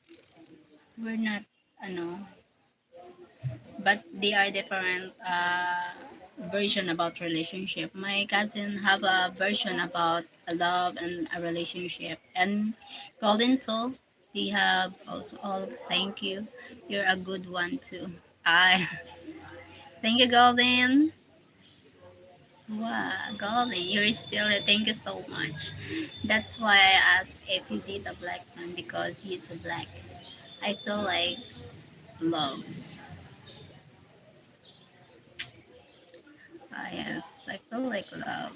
we're not, ano, but they are different version about relationship. My cousin have a version about a love and a relationship, and Golden too. They have also all. Thank you. You're a good one too. I thank you, Golden. Wow, Golden, you're still. Thank you so much. That's why I asked if you did a black man because he's a black. I feel like love. Ah, yes, I feel like love.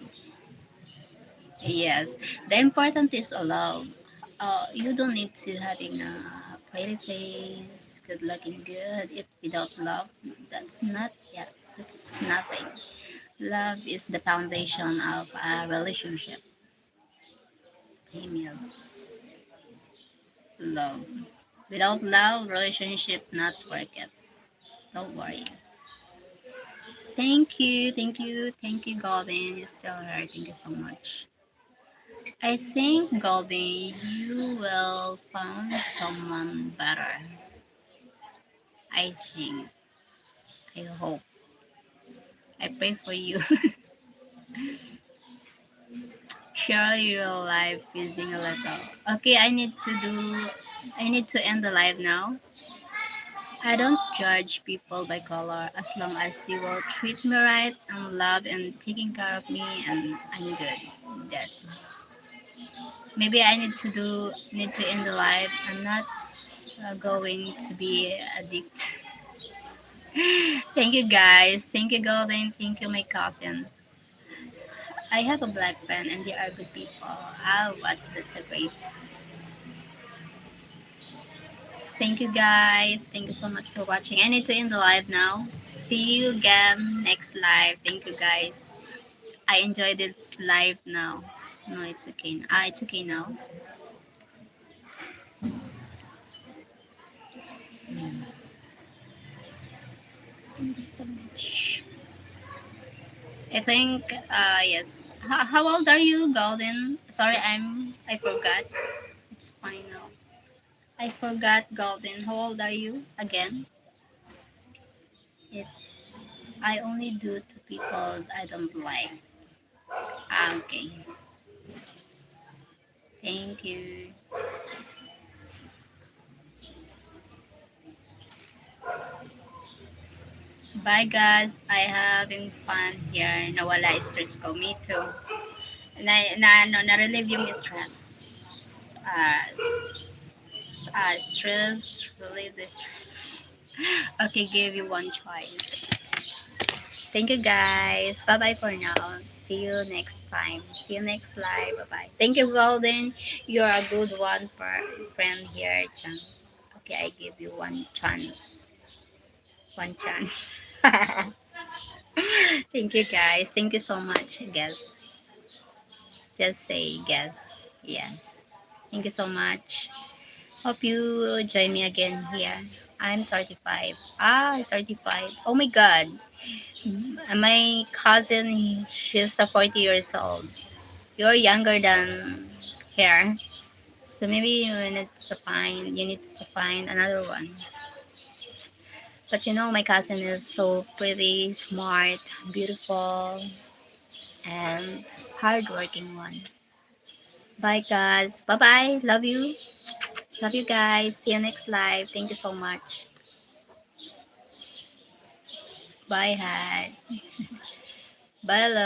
Yes, the important is love. You don't need to having a pretty face, good looking good. If without love, that's not yeah, that's nothing. Love is the foundation of a relationship. Genius. Love. Without love, relationship not work it. Don't worry. Thank you, Golden. You still here. Thank you so much. I think, Golden, you will find someone better. I think. I hope. I pray for you. Share your life using a little. Okay, I need to end the live now. I don't judge people by color as long as they will treat me right and love and taking care of me and I'm good. That's maybe I need to end the live. I'm not going to be addicted. Thank you guys. Thank you Golden. Thank you my cousin. I have a black friend and they are good people. Oh, that's so great. Thank you guys. Thank you so much for watching. I need to end the live now. See you again next live. Thank you guys. I enjoyed this live now. No, it's okay. It's okay now. Thank you so much. I think yes. How old are you, Golden? Sorry, I forgot. It's fine now. I forgot, Golden. How old are you again? It I only do to people I don't like. Okay. Thank you. Bye guys. I having fun here. Nawala stress ko. Me too. Na relieve yung stress. stress, relieve the stress. Okay, give you one choice. Thank you guys. Bye bye for now. See you next time. See you next live. Bye bye. Thank you, Golden. You're a good one for friend here. Chance. Okay, I give you one chance. One chance. Thank you guys. Thank you so much. Guess. Just say guess. Yes. Thank you so much. Hope you join me again here. I'm 35. 35. Oh my god. My cousin, she's 40 years old. You're younger than her. So maybe you need to find another one. But you know my cousin is so pretty, smart, beautiful, and hardworking one. Bye guys. Bye bye. Love you. Love you guys. See you next live. Thank you so much. Bye, Hat. Bye, love.